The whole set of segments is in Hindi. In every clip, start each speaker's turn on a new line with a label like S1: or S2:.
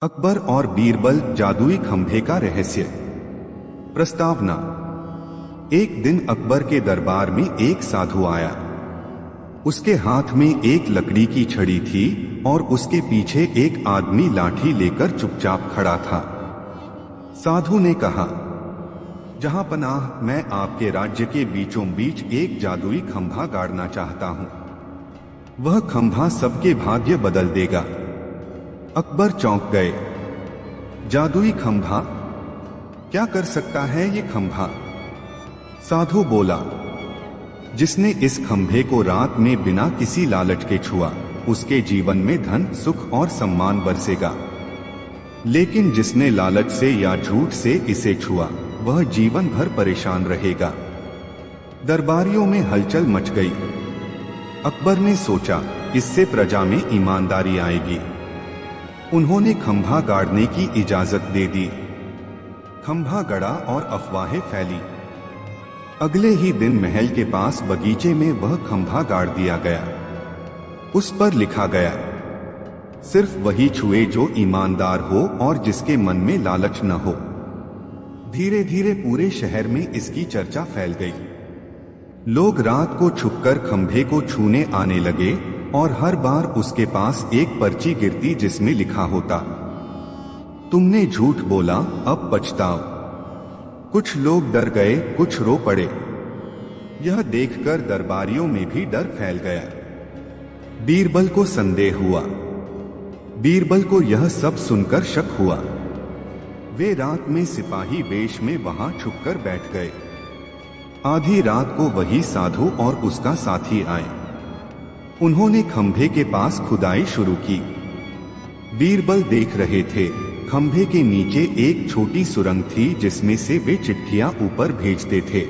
S1: अकबर और बीरबल जादुई खंभे का रहस्य। प्रस्तावना। एक दिन अकबर के दरबार में एक साधु आया। उसके हाथ में एक लकड़ी की छड़ी थी और उसके पीछे एक आदमी लाठी लेकर चुपचाप खड़ा था। साधु ने कहा, जहां पनाह, मैं आपके राज्य के बीचों बीच एक जादुई खंभा गाड़ना चाहता हूं। वह खंभा सबके भाग्य बदल देगा। अकबर चौंक गए। जादुई खंभा? क्या कर सकता है ये खंभा? साधु बोला, जिसने इस खंभे को रात में बिना किसी लालच के छुआ, उसके जीवन में धन, सुख और सम्मान बरसेगा। लेकिन जिसने लालच से या झूठ से इसे छुआ, वह जीवन भर परेशान रहेगा। दरबारियों में हलचल मच गई। अकबर ने सोचा, इससे प्रजा में ईमानदारी आएगी। उन्होंने खंभा गाड़ने की इजाजत दे दी। खंभा गड़ा और अफवाहें फैली। अगले ही दिन महल के पास बगीचे में वह खंभा गाड़ दिया गया। उस पर लिखा गया, सिर्फ वही छुए जो ईमानदार हो और जिसके मन में लालच न हो। धीरे धीरे पूरे शहर में इसकी चर्चा फैल गई। लोग रात को छुपकर खंभे को छूने आने लगे और हर बार उसके पास एक पर्ची गिरती जिसमें लिखा होता, तुमने झूठ बोला, अब पछताओ। कुछ लोग डर गए, कुछ रो पड़े। यह देखकर दरबारियों में भी डर फैल गया। बीरबल को संदेह हुआ। बीरबल को यह सब सुनकर शक हुआ। वे रात में सिपाही वेश में वहां छुपकर बैठ गए। आधी रात को वही साधु और उसका साथी आए। उन्होंने खंभे के पास खुदाई शुरू की। बीरबल देख रहे थे, खंभे के नीचे एक छोटी सुरंग थी जिसमें से वे चिट्ठियां ऊपर भेजते थे।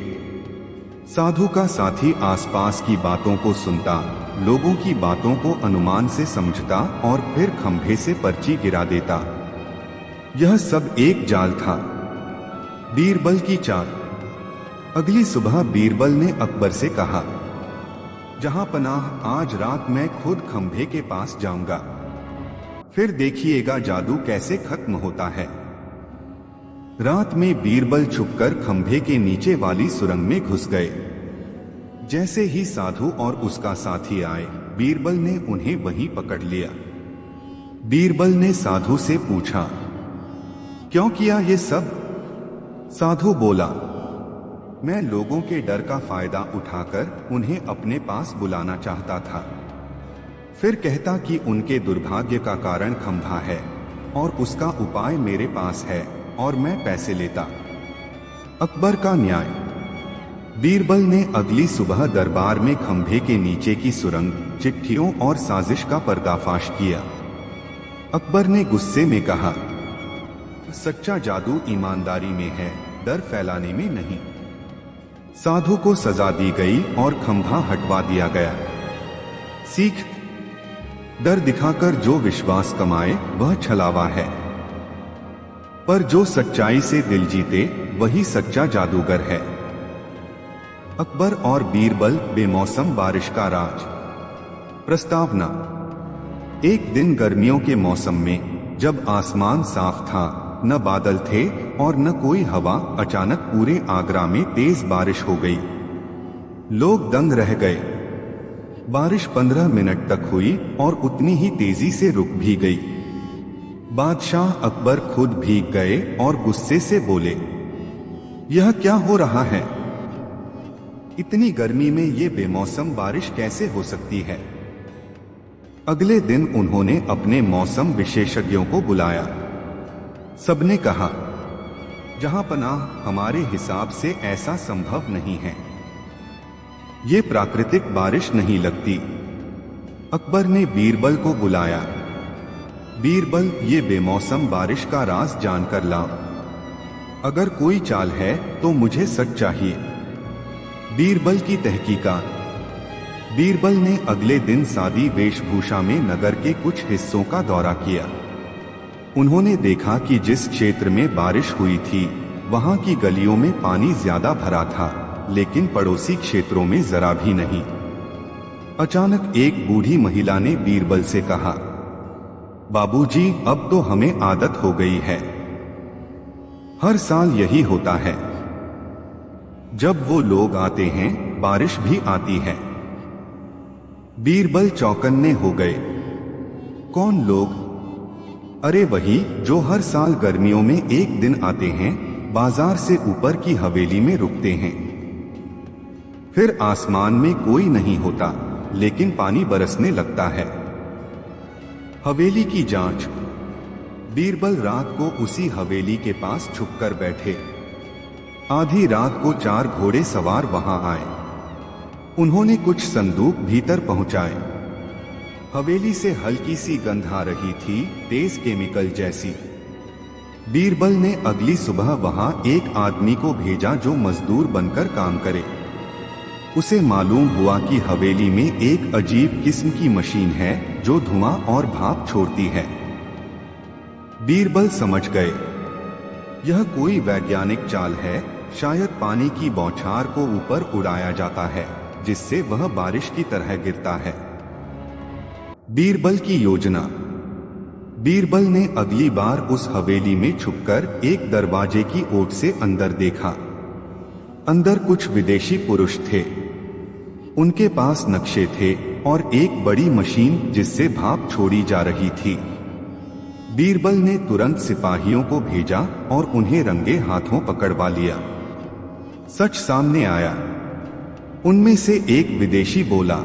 S1: साधु का साथी आसपास की बातों को सुनता, लोगों की बातों को अनुमान से समझता और फिर खंभे से पर्ची गिरा देता। यह सब एक जाल था, बीरबल की चाल। अगली सुबह बीरबल ने अकबर से कहा, जहां पनाह, आज रात मैं खुद खंभे के पास जाऊंगा, फिर देखिएगा जादू कैसे खत्म होता है। रात में बीरबल छुपकर खंभे के नीचे वाली सुरंग में घुस गए। जैसे ही साधु और उसका साथी आए, बीरबल ने उन्हें वहीं पकड़ लिया। बीरबल ने साधु से पूछा, क्यों किया ये सब? साधु बोला, मैं लोगों के डर का फायदा उठाकर उन्हें अपने पास बुलाना चाहता था। फिर कहता कि उनके दुर्भाग्य का कारण खंभा है और उसका उपाय मेरे पास है और मैं पैसे लेता। अकबर का न्याय। बीरबल ने अगली सुबह दरबार में खंभे के नीचे की सुरंग, चिट्ठियों और साजिश का पर्दाफाश किया। अकबर ने गुस्से में कहा, सच्चा जादू ईमानदारी में है, डर फैलाने में नहीं। साधु को सजा दी गई और खंभा हटवा दिया गया। सीख, डर दिखाकर जो विश्वास कमाए वह छलावा है, पर जो सच्चाई से दिल जीते वही सच्चा जादूगर है। अकबर और बीरबल, बेमौसम बारिश का राज। प्रस्तावना। एक दिन गर्मियों के मौसम में जब आसमान साफ था, न बादल थे और न कोई हवा, अचानक पूरे आगरा में तेज बारिश हो गई। लोग दंग रह गए। बारिश 15 मिनट तक हुई और उतनी ही तेजी से रुक भी गई। बादशाह अकबर खुद भीग गए और गुस्से से बोले, यह क्या हो रहा है? इतनी गर्मी में ये बेमौसम बारिश कैसे हो सकती है? अगले दिन उन्होंने अपने मौसम विशेषज्ञों को बुलाया। सबने कहा, जहां पनाह, हमारे हिसाब से ऐसा संभव नहीं है। ये प्राकृतिक बारिश नहीं लगती। अकबर ने बीरबल को बुलाया। बीरबल, ये बेमौसम बारिश का राज जानकर लाओ। अगर कोई चाल है तो मुझे सच चाहिए। बीरबल की तहकीकात। बीरबल ने अगले दिन सादी वेशभूषा में नगर के कुछ हिस्सों का दौरा किया। उन्होंने देखा कि जिस क्षेत्र में बारिश हुई थी वहां की गलियों में पानी ज्यादा भरा था, लेकिन पड़ोसी क्षेत्रों में जरा भी नहीं। अचानक एक बूढ़ी महिला ने बीरबल से कहा, बाबूजी, अब तो हमें आदत हो गई है। हर साल यही होता है। जब वो लोग आते हैं, बारिश भी आती है। बीरबल चौकन्ने हो गए। कौन लोग? अरे वही जो हर साल गर्मियों में एक दिन आते हैं, बाजार से ऊपर की हवेली में रुकते हैं। फिर आसमान में कोई नहीं होता, लेकिन पानी बरसने लगता है। हवेली की जांच। बीरबल रात को उसी हवेली के पास छुपकर बैठे। आधी रात को 4 घोड़े सवार वहां आए। उन्होंने कुछ संदूक भीतर पहुंचाए। हवेली से हल्की सी गंध आ रही थी, तेज केमिकल जैसी। बीरबल ने अगली सुबह वहां एक आदमी को भेजा जो मजदूर बनकर काम करे। उसे मालूम हुआ कि हवेली में एक अजीब किस्म की मशीन है जो धुआं और भाप छोड़ती है। बीरबल समझ गए, यह कोई वैज्ञानिक चाल है। शायद पानी की बौछार को ऊपर उड़ाया जाता है, जिससे वह बारिश की तरह गिरता है। बीरबल की योजना। बीरबल ने अगली बार उस हवेली में छुपकर एक दरवाजे की ओट से अंदर देखा। अंदर कुछ विदेशी पुरुष थे। उनके पास नक्शे थे और एक बड़ी मशीन जिससे भाप छोड़ी जा रही थी। बीरबल ने तुरंत सिपाहियों को भेजा और उन्हें रंगे हाथों पकड़वा लिया। सच सामने आया। उनमें से एक विदेशी बोला,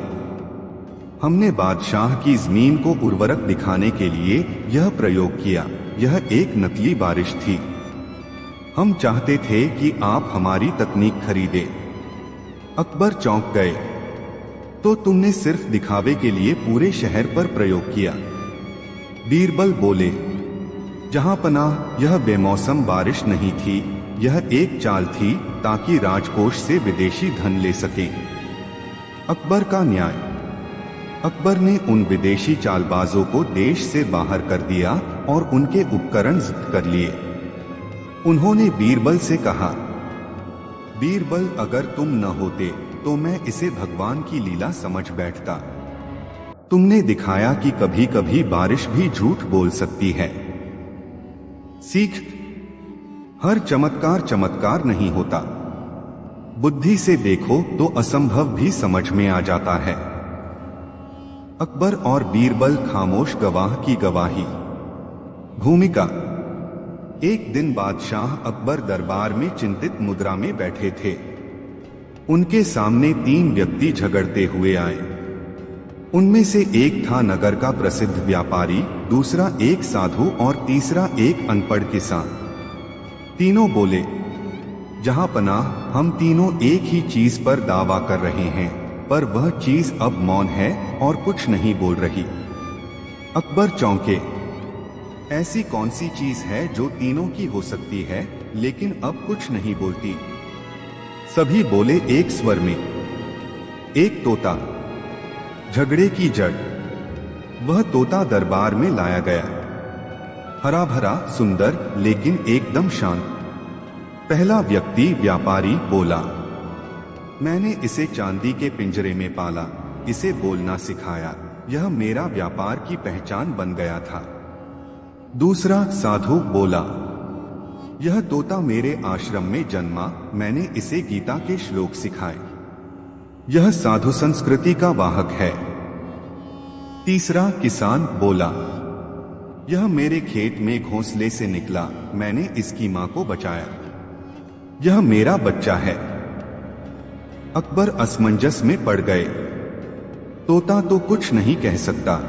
S1: हमने बादशाह की जमीन को उर्वरक दिखाने के लिए यह प्रयोग किया। यह एक नकली बारिश थी। हम चाहते थे कि आप हमारी तकनीक खरीदें। अकबर चौंक गए। तो तुमने सिर्फ दिखावे के लिए पूरे शहर पर प्रयोग किया? बीरबल बोले, जहां पनाह, यह बेमौसम बारिश नहीं थी। यह एक चाल थी ताकि राजकोष से विदेशी धन ले सकें। अकबर का न्याय। अकबर ने उन विदेशी चालबाजों को देश से बाहर कर दिया और उनके उपकरण जब्त कर लिए। उन्होंने बीरबल से कहा, बीरबल, अगर तुम न होते तो मैं इसे भगवान की लीला समझ बैठता। तुमने दिखाया कि कभी कभी बारिश भी झूठ बोल सकती है। सीख, हर चमत्कार चमत्कार नहीं होता। बुद्धि से देखो तो असंभव भी समझ में आ जाता है। अकबर और बीरबल खामोश गवाह की गवाही। भूमिका। एक दिन बादशाह अकबर दरबार में चिंतित मुद्रा में बैठे थे। उनके सामने 3 व्यक्ति झगड़ते हुए आए। उनमें से एक था नगर का प्रसिद्ध व्यापारी, दूसरा एक साधु और तीसरा एक अनपढ़ किसान। तीनों बोले, जहां पनाह, हम तीनों एक ही चीज पर दावा कर रहे हैं, पर वह चीज अब मौन है और कुछ नहीं बोल रही। अकबर चौंके। ऐसी कौन सी चीज है जो तीनों की हो सकती है लेकिन अब कुछ नहीं बोलती? सभी बोले एक स्वर में, एक तोता। झगड़े की जड़। वह तोता दरबार में लाया गया। हरा भरा, सुंदर, लेकिन एकदम शांत। पहला व्यक्ति व्यापारी बोला, मैंने इसे चांदी के पिंजरे में पाला, इसे बोलना सिखाया, यह मेरा व्यापार की पहचान बन गया था। दूसरा साधु बोला, यह तोता मेरे आश्रम में जन्मा, मैंने इसे गीता के श्लोक सिखाए। यह साधु संस्कृति का वाहक है। तीसरा किसान बोला, यह मेरे खेत में घोंसले से निकला, मैंने इसकी मां को बचाया। यह मेरा बच्चा है। अकबर असमंजस में पड़ गए। तोता तो कुछ नहीं कह सकता,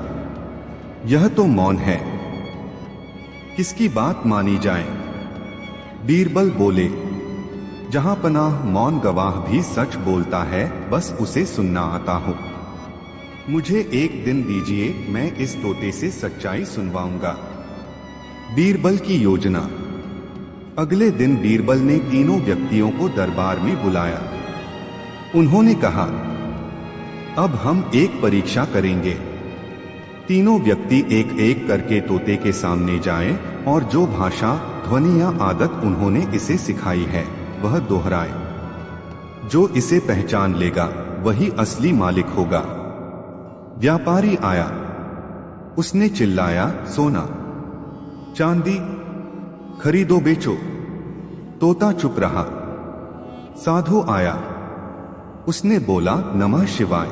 S1: यह तो मौन है। किसकी बात मानी जाए? बीरबल बोले, जहां पनाह, मौन गवाह भी सच बोलता है, बस उसे सुनना आता हो। मुझे एक दिन दीजिए, मैं इस तोते से सच्चाई सुनवाऊंगा। बीरबल की योजना। अगले दिन बीरबल ने तीनों व्यक्तियों को दरबार में बुलाया। उन्होंने कहा, अब हम एक परीक्षा करेंगे। तीनों व्यक्ति एक एक करके तोते के सामने जाएं और जो भाषा, ध्वनि या आदत उन्होंने इसे सिखाई है वह दोहराए। जो इसे पहचान लेगा वही असली मालिक होगा। व्यापारी आया। उसने चिल्लाया, सोना चांदी खरीदो बेचो। तोता चुप रहा। साधु आया। उसने बोला, नमः शिवाय।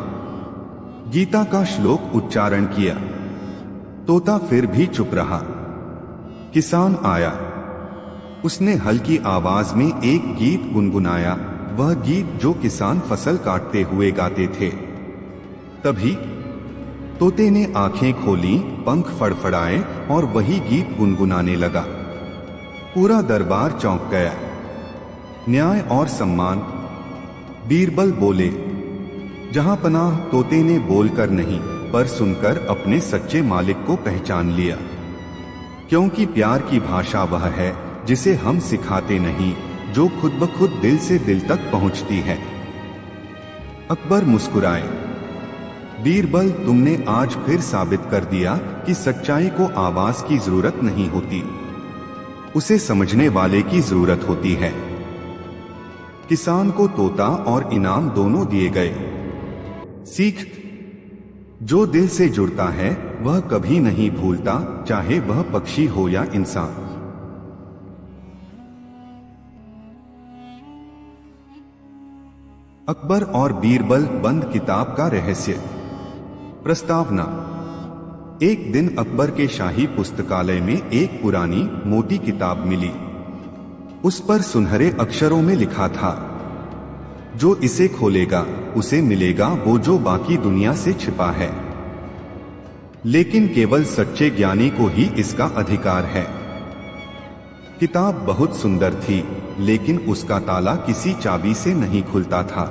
S1: गीता का श्लोक उच्चारण किया। तोता फिर भी चुप रहा। किसान आया। उसने हल्की आवाज में एक गीत गुनगुनाया, वह गीत जो किसान फसल काटते हुए गाते थे। तभी तोते ने आंखें खोली, पंख फड़फड़ाए और वही गीत गुनगुनाने लगा। पूरा दरबार चौंक गया। न्याय और सम्मान, बीरबल बोले। जहां पनाह तोते ने बोलकर नहीं पर सुनकर अपने सच्चे मालिक को पहचान लिया, क्योंकि प्यार की भाषा वह है जिसे हम सिखाते नहीं, जो खुद ब खुद दिल से दिल तक पहुंचती है। अकबर मुस्कुराए। बीरबल, तुमने आज फिर साबित कर दिया कि सच्चाई को आवाज की जरूरत नहीं होती, उसे समझने वाले की जरूरत होती है। किसान को तोता और इनाम दोनों दिए गए। सीख, जो दिल से जुड़ता है वह कभी नहीं भूलता, चाहे वह पक्षी हो या इंसान। अकबर और बीरबल बंद किताब का रहस्य। प्रस्तावना। एक दिन अकबर के शाही पुस्तकालय में एक पुरानी मोटी किताब मिली। उस पर सुनहरे अक्षरों में लिखा था, जो इसे खोलेगा उसे मिलेगा वो जो बाकी दुनिया से छिपा है, लेकिन केवल सच्चे ज्ञानी को ही इसका अधिकार है। किताब बहुत सुंदर थी, लेकिन उसका ताला किसी चाबी से नहीं खुलता था।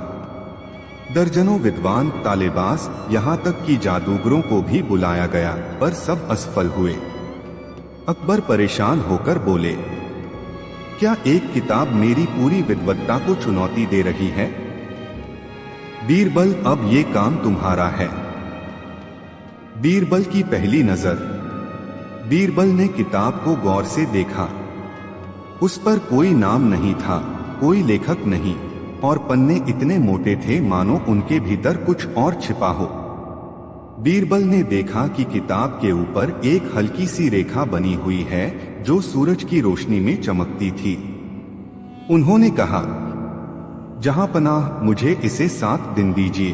S1: दर्जनों विद्वान, तालेबाज, यहां तक कि जादूगरों को भी बुलाया गया, पर सब असफल हुए। अकबर परेशान होकर बोले, क्या एक किताब मेरी पूरी विद्वत्ता को चुनौती दे रही है? बीरबल, अब ये काम तुम्हारा है। बीरबल की पहली नजर। बीरबल ने किताब को गौर से देखा। उस पर कोई नाम नहीं था, कोई लेखक नहीं, और पन्ने इतने मोटे थे मानो उनके भीतर कुछ और छिपा हो। बीरबल ने देखा कि किताब के ऊपर एक हल्की सी रेखा बनी हुई है जो सूरज की रोशनी में चमकती थी। उन्होंने कहा, जहां पनाह, मुझे इसे 7 दिन दीजिए।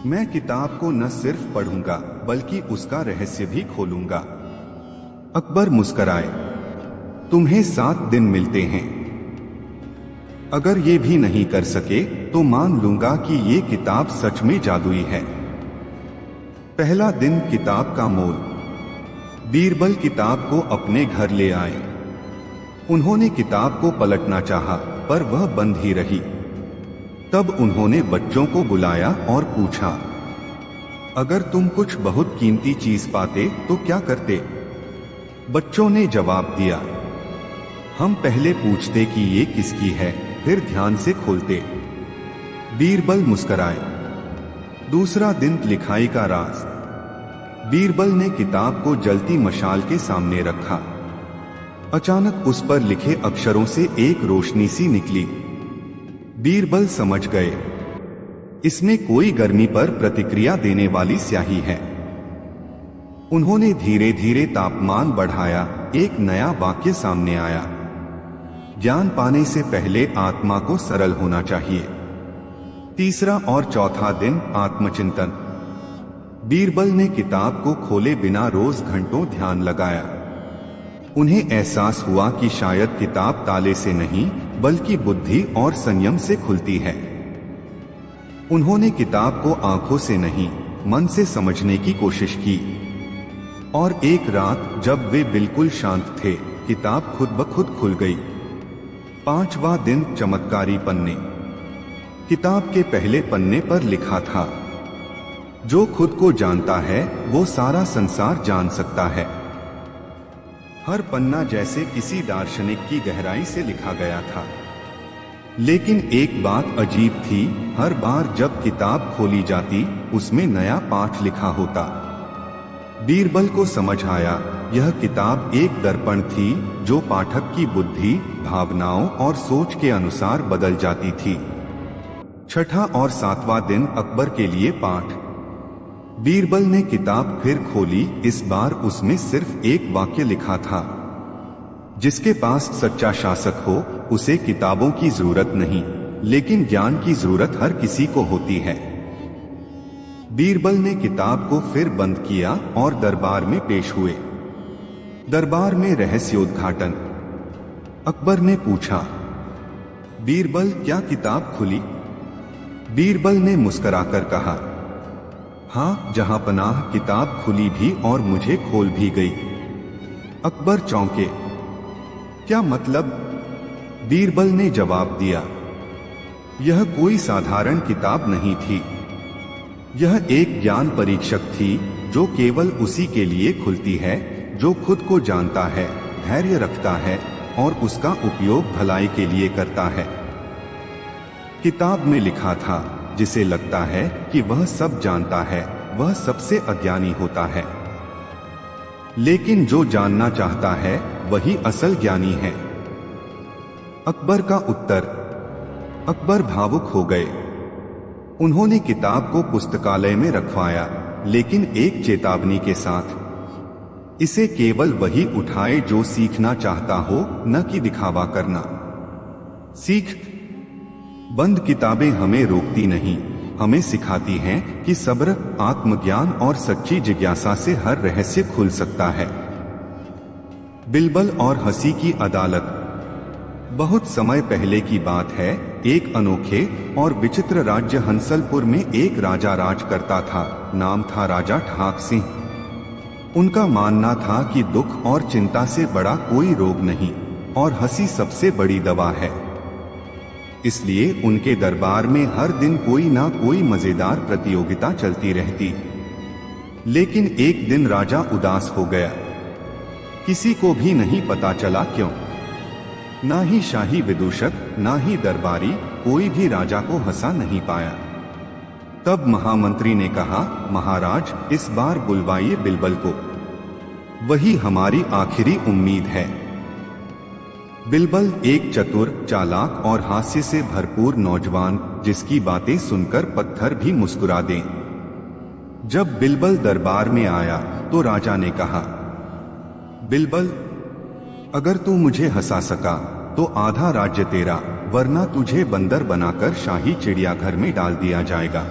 S1: मैं किताब को न सिर्फ पढ़ूंगा बल्कि उसका रहस्य भी खोलूंगा। अकबर मुस्कुराए। तुम्हें 7 दिन मिलते हैं। अगर ये भी नहीं कर सके तो मान लूंगा कि ये किताब सच में जादुई है। पहला दिन, किताब का मोल। बीरबल किताब को अपने घर ले आए। उन्होंने किताब को पलटना चाहा, पर वह बंद ही रही। तब उन्होंने बच्चों को बुलाया और पूछा, अगर तुम कुछ बहुत कीमती चीज पाते तो क्या करते? बच्चों ने जवाब दिया, हम पहले पूछते कि ये किसकी है, फिर ध्यान से खोलते। बीरबल मुस्कुराए। दूसरा दिन, लिखाई का राज। बीरबल ने किताब को जलती मशाल के सामने रखा। अचानक उस पर लिखे अक्षरों से एक रोशनी सी निकली। बीरबल समझ गए, इसमें कोई गर्मी पर प्रतिक्रिया देने वाली स्याही है। उन्होंने धीरे धीरे तापमान बढ़ाया। एक नया वाक्य सामने आया, ज्ञान पाने से पहले आत्मा को सरल होना चाहिए। तीसरा और चौथा दिन, आत्मचिंतन। बीरबल ने किताब को खोले बिना रोज घंटों ध्यान लगाया। उन्हें एहसास हुआ कि शायद किताब ताले से नहीं बल्कि बुद्धि और संयम से खुलती है। उन्होंने किताब को आंखों से नहीं मन से समझने की कोशिश की, और एक रात जब वे बिल्कुल शांत थे, किताब खुद ब खुद खुल गई। 5वां दिन, चमत्कारी पन्ने। किताब के पहले पन्ने पर लिखा था, जो खुद को जानता है वो सारा संसार जान सकता है। हर पन्ना जैसे किसी दार्शनिक की गहराई से लिखा गया था। लेकिन एक बात अजीब थी, हर बार जब किताब खोली जाती उसमें नया पाठ लिखा होता। बीरबल को समझ आया, यह किताब एक दर्पण थी जो पाठक की बुद्धि, भावनाओं और सोच के अनुसार बदल जाती थी। 6वां और 7वां दिन, अकबर के लिए पाठ। बीरबल ने किताब फिर खोली। इस बार उसमें सिर्फ एक वाक्य लिखा था, जिसके पास सच्चा शासक हो उसे किताबों की जरूरत नहीं, लेकिन ज्ञान की जरूरत हर किसी को होती है। बीरबल ने किताब को फिर बंद किया और दरबार में पेश हुए। दरबार में रहस्योद्घाटन। अकबर ने पूछा, बीरबल क्या किताब खुली? बीरबल ने मुस्कुराकर कहा, हाँ जहां पनाह किताब खुली भी और मुझे खोल भी गई। अकबर चौंके, क्या मतलब? बीरबल ने जवाब दिया, यह कोई साधारण किताब नहीं थी। यह एक ज्ञान परीक्षक थी जो केवल उसी के लिए खुलती है जो खुद को जानता है, धैर्य रखता है और उसका उपयोग भलाई के लिए करता है। किताब में लिखा था, जिसे लगता है कि वह सब जानता है वह सबसे अज्ञानी होता है, लेकिन जो जानना चाहता है वही असल ज्ञानी है। अकबर का उत्तर। अकबर भावुक हो गए। उन्होंने किताब को पुस्तकालय में रखवाया, लेकिन एक चेतावनी के साथ, इसे केवल वही उठाए जो सीखना चाहता हो, न कि दिखावा करना। सीख बंद किताबें हमें रोकती नहीं, हमें सिखाती हैं कि सब्र, आत्मज्ञान और सच्ची जिज्ञासा से हर रहस्य खुल सकता है। बिलबल और हंसी की अदालत। बहुत समय पहले की बात है। एक अनोखे और विचित्र राज्य हंसलपुर में एक राजा राज करता था। नाम था राजा ठहाक सिंह। उनका मानना था कि दुख और चिंता से बड़ा कोई रोग नहीं और हंसी सबसे बड़ी दवा है। इसलिए उनके दरबार में हर दिन कोई ना कोई मजेदार प्रतियोगिता चलती रहती। लेकिन एक दिन राजा उदास हो गया। किसी को भी नहीं पता चला क्यों। ना ही शाही विदूषक, ना ही दरबारी, कोई भी राजा को हंसा नहीं पाया। तब महामंत्री ने कहा, महाराज इस बार बुलवाइए बिलबल को, वही हमारी आखिरी उम्मीद है। बिलबल एक चतुर, चालाक और हास्य से भरपूर नौजवान, जिसकी बातें सुनकर पत्थर भी मुस्कुरा दें। जब बिलबल दरबार में आया तो राजा ने कहा, बिलबल, अगर तू मुझे हंसा सका तो आधा राज्य तेरा, वरना तुझे बंदर बनाकर शाही चिड़ियाघर में डाल दिया जाएगा।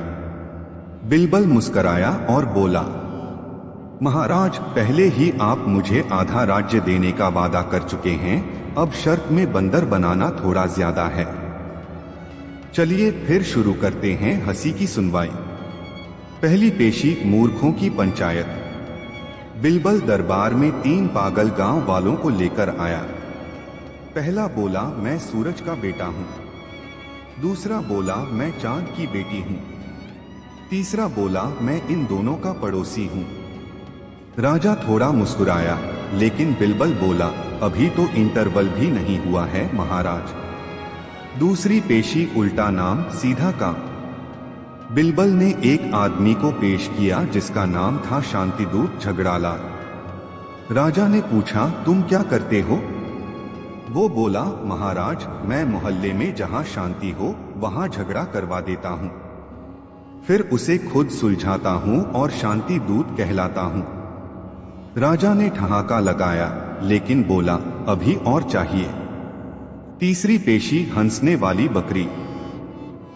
S1: बिलबल मुस्कुराया और बोला, महाराज पहले ही आप मुझे आधा राज्य देने का वादा कर चुके हैं, अब शर्त में बंदर बनाना थोड़ा ज्यादा है। चलिए फिर शुरू करते हैं हंसी की सुनवाई। पहली पेशी, मूर्खों की पंचायत। बिलबल दरबार में 3 पागल गांव वालों को लेकर आया। पहला बोला, मैं सूरज का बेटा हूं। दूसरा बोला, मैं चांद की बेटी हूं। तीसरा बोला, मैं इन दोनों का पड़ोसी हूं। राजा थोड़ा मुस्कुराया, लेकिन बिलबल बोला, अभी तो इंटरवल भी नहीं हुआ है महाराज। दूसरी पेशी, उल्टा नाम सीधा काम। बिलबल ने एक आदमी को पेश किया जिसका नाम था शांतिदूत झगड़ाला। राजा ने पूछा, तुम क्या करते हो? वो बोला, महाराज मैं मोहल्ले में जहां शांति हो वहां झगड़ा करवा देता हूं, फिर उसे खुद सुलझाता हूं और शांति दूत कहलाता हूं। राजा ने ठहाका लगाया, लेकिन बोला, अभी और चाहिए। तीसरी पेशी, हंसने वाली बकरी।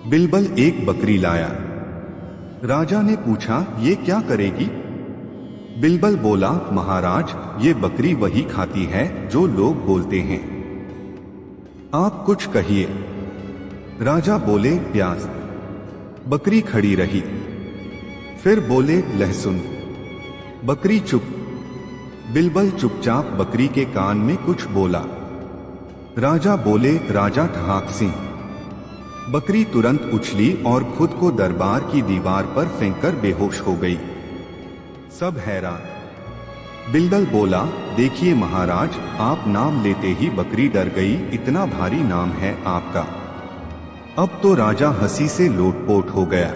S1: बिलबल एक बकरी लाया। राजा ने पूछा, ये क्या करेगी? बिलबल बोला, महाराज ये बकरी वही खाती है जो लोग बोलते हैं। आप कुछ कहिए। राजा बोले, प्याज। बकरी खड़ी रही। फिर बोले, लहसुन। बकरी चुप। बिलबल चुपचाप बकरी के कान में कुछ बोला। राजा बोले, राजा ठहाक सिंह। बकरी तुरंत उछली और खुद को दरबार की दीवार पर फेंककर बेहोश हो गई। सब हैरान। बिलबल बोला, देखिए महाराज, आप नाम लेते ही बकरी डर गई, इतना भारी नाम है आपका। अब तो राजा हंसी से लोटपोट हो गया।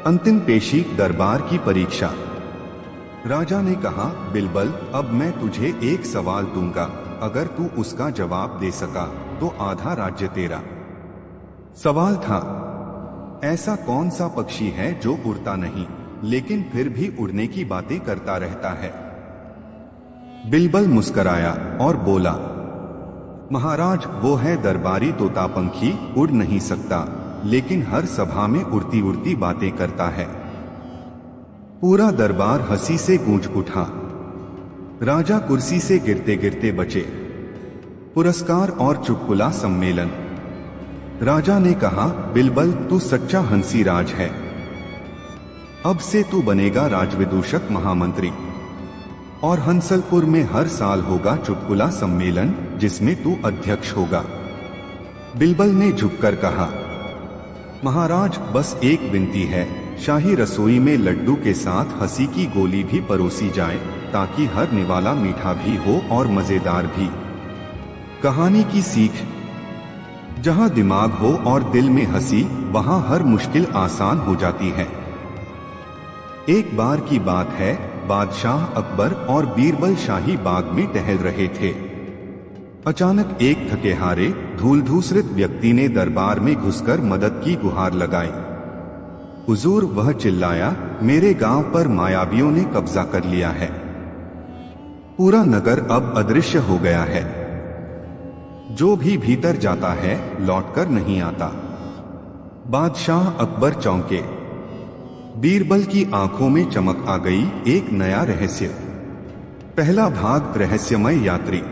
S1: अंतिम पेशी, दरबार की परीक्षा। राजा ने कहा, बिलबल अब मैं तुझे एक सवाल दूंगा, अगर तू उसका जवाब दे सका तो आधा राज्य तेरा। सवाल था, ऐसा कौन सा पक्षी है जो उड़ता नहीं? लेकिन फिर भी उड़ने की बातें करता रहता है। बिरबल मुस्कराया और बोला, महाराज, वो है दरबारी तोतापंखी, उड़ नहीं सकता, लेकिन हर सभा में उड़ती उड़ती बातें करता है। पूरा दरबार हंसी से गूंज उठा। राजा कुर्सी से गिरते गिरते बचे। पुरस्कार और चुटकुला सम्मेलन। राजा ने कहा, बिरबल, तू सच्चा हंसीराज है। अब से तू बनेगा राजविदूषक महामंत्री, और हंसलपुर में हर साल होगा चुटकुला सम्मेलन, जिसमें तू अध्यक्ष होगा। बिरबल ने झुककर कहा, महाराज, बस एक विनती है, शाही रसोई में लड्डू के साथ हंसी की गोली भी परोसी जाए, ताकि हर निवाला मीठा भी हो और मजेदार भी। कहानी की सीख, जहां दिमाग हो और दिल में हंसी, वहां हर मुश्किल आसान हो जाती है। एक बार की बात है, बादशाह अकबर और बीरबल शाही बाग में टहल रहे थे। अचानक एक थकेहारे, धूल-धूसरित व्यक्ति ने दरबार में घुसकर मदद की गुहार लगाई। हुजूर, वह चिल्लाया, मेरे गांव पर मायावियों ने कब्जा कर लिया है। पूरा नगर अब अदृश्य हो गया है। जो भी भीतर जाता है लौटकर नहीं आता। बादशाह अकबर चौंके। बीरबल की आंखों में चमक आ गई। एक नया रहस्य। पहला भाग, रहस्यमय यात्री।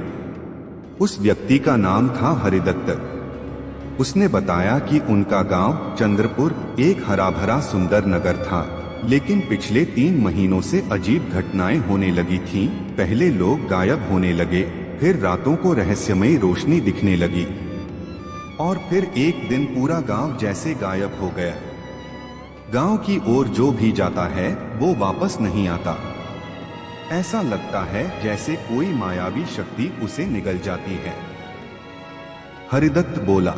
S1: उस व्यक्ति का नाम था हरिदत्त। उसने बताया कि उनका गांव चंद्रपुर एक हरा भरा सुंदर नगर था, लेकिन पिछले 3 महीनों से अजीब घटनाएं होने लगी थीं। पहले लोग गायब होने लगे, फिर रातों को रहस्यमयी रोशनी दिखने लगी, और फिर एक दिन पूरा गांव जैसे गायब हो गया। गांव की ओर जो भी जाता है वो वापस नहीं आता। ऐसा लगता है जैसे कोई मायावी शक्ति उसे निगल जाती है। हरिदत्त बोला।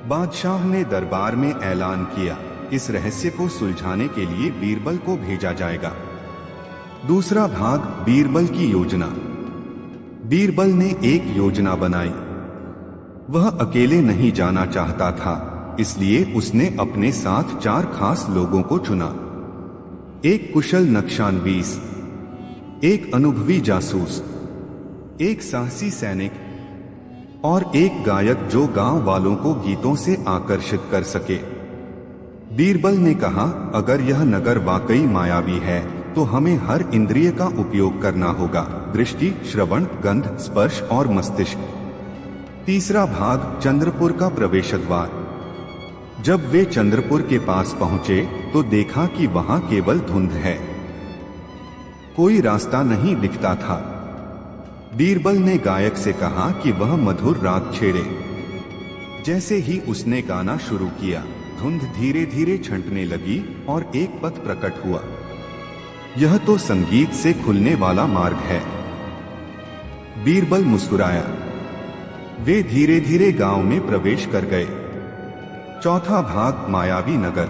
S1: बादशाह ने दरबार में ऐलान किया, इस रहस्य को सुलझाने के लिए बीरबल को भेजा जाएगा। दूसरा भाग, बीरबल की योजना। बीरबल ने एक योजना बनाई। वह अकेले नहीं जाना चाहता था, इसलिए उसने अपने साथ 4 खास लोगों को चुना। एक कुशल नक्शानवीस, एक अनुभवी जासूस, एक साहसी सैनिक और एक गायक जो गांव वालों को गीतों से आकर्षित कर सके। बीरबल ने कहा, अगर यह नगर वाकई मायावी है तो हमें हर इंद्रिय का उपयोग करना होगा, दृष्टि, श्रवण, गंध, स्पर्श और मस्तिष्क। तीसरा भाग, चंद्रपुर का प्रवेश द्वार। जब वे चंद्रपुर के पास पहुंचे तो देखा कि वहां केवल धुंध है, कोई रास्ता नहीं दिखता था। बीरबल ने गायक से कहा कि वह मधुर राग छेड़े। जैसे ही उसने गाना शुरू किया, धुंध धीरे धीरे छंटने लगी और एक पथ प्रकट हुआ। यह तो संगीत से खुलने वाला मार्ग है। बीरबल मुस्कुराया। वे धीरे धीरे गांव में प्रवेश कर गए। चौथा भाग, मायावी नगर।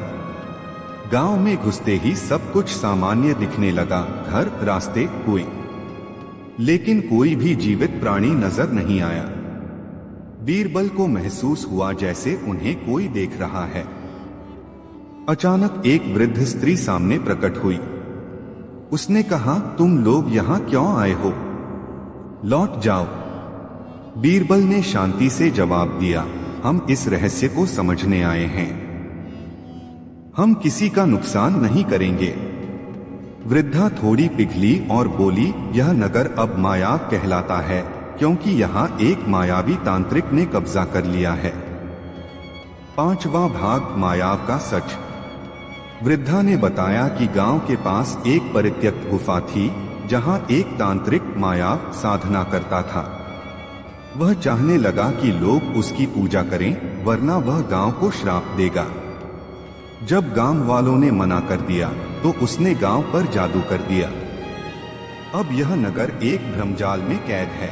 S1: गांव में घुसते ही सब कुछ सामान्य दिखने लगा, घर, रास्ते, कुएं। लेकिन कोई भी जीवित प्राणी नजर नहीं आया। बीरबल को महसूस हुआ जैसे उन्हें कोई देख रहा है। अचानक एक वृद्ध स्त्री सामने प्रकट हुई। उसने कहा, तुम लोग यहाँ क्यों आए हो? लौट जाओ। बीरबल ने शांति से जवाब दिया, हम इस रहस्य को समझने आए हैं। हम किसी का नुकसान नहीं करेंगे। वृद्धा थोड़ी पिघली और बोली, यह नगर अब मायाव कहलाता है, क्योंकि यहाँ एक मायावी तांत्रिक ने कब्जा कर लिया है। पांचवा भाग, मायाव का सच। वृद्धा ने बताया कि गांव के पास एक परित्यक्त गुफा थी, जहां एक तांत्रिक मायाव साधना करता था। वह चाहने लगा कि लोग उसकी पूजा करें, वरना वह गांव को श्राप देगा। जब गांव वालों ने मना कर दिया तो उसने गांव पर जादू कर दिया। अब यह नगर एक भ्रमजाल में कैद है।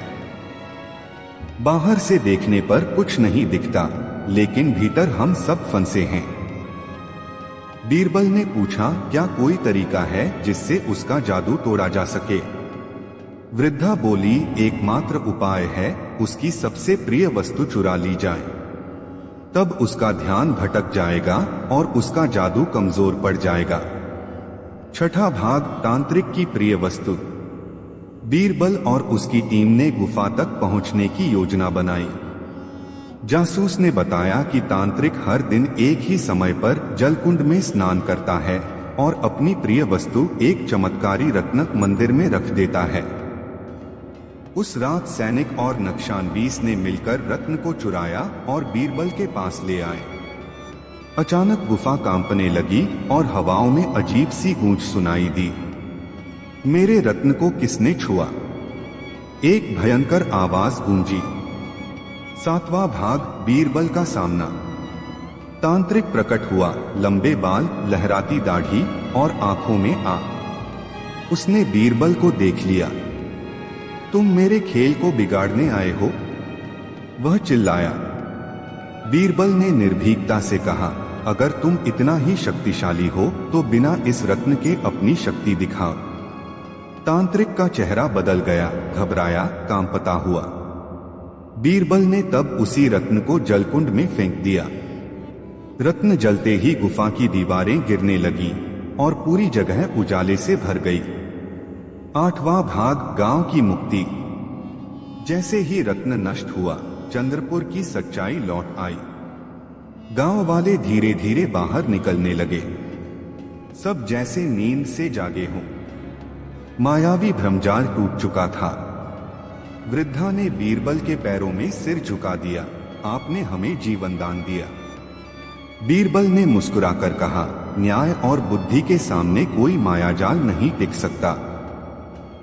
S1: बाहर से देखने पर कुछ नहीं दिखता, लेकिन भीतर हम सब फंसे हैं। बीरबल ने पूछा, क्या कोई तरीका है जिससे उसका जादू तोड़ा जा सके? वृद्धा बोली, एकमात्र उपाय है, उसकी सबसे प्रिय वस्तु चुरा ली जाए। तब उसका ध्यान भटक जाएगा और उसका जादू कमजोर पड़ जाएगा। छठा भाग, तांत्रिक की प्रिय वस्तु। बीरबल और उसकी टीम ने गुफा तक पहुंचने की योजना बनाई। जासूस ने बताया कि तांत्रिक हर दिन एक ही समय पर जलकुंड में स्नान करता है और अपनी प्रिय वस्तु एक चमत्कारी रत्नक मंदिर में रख देता है। उस रात सैनिक और नक्शानबीस ने मिलकर रत्न को चुराया और बीरबल के पास ले आए। अचानक गुफा कांपने लगी और हवाओं में अजीब सी गूंज सुनाई दी। मेरे रत्न को किसने छुआ? एक भयंकर आवाज गूंजी। सातवां भाग, बीरबल का सामना। तांत्रिक प्रकट हुआ, लंबे बाल, लहराती दाढ़ी और आंखों में आग। उसने बीरबल को देख लिया। तुम मेरे खेल को बिगाड़ने आए हो? वह चिल्लाया। बीरबल ने निर्भीकता से कहा, अगर तुम इतना ही शक्तिशाली हो तो बिना इस रत्न के अपनी शक्ति दिखाओ। तांत्रिक का चेहरा बदल गया, घबराया, कांपता हुआ। बीरबल ने तब उसी रत्न को जलकुंड में फेंक दिया। रत्न जलते ही गुफा की दीवारें गिरने लगी और पूरी जगह उजाले से भर गई। आठवां भाग, गांव की मुक्ति। जैसे ही रत्न नष्ट हुआ, चंद्रपुर की सच्चाई लौट आई। गांव वाले धीरे धीरे बाहर निकलने लगे, सब जैसे नींद से जागे हों। मायावी भ्रमजाल टूट चुका था। वृद्धा ने बीरबल के पैरों में सिर झुका दिया, आपने हमें जीवन दान दिया। बीरबल ने मुस्कुराकर कहा, न्याय और बुद्धि के सामने कोई मायाजाल नहीं टिक सकता।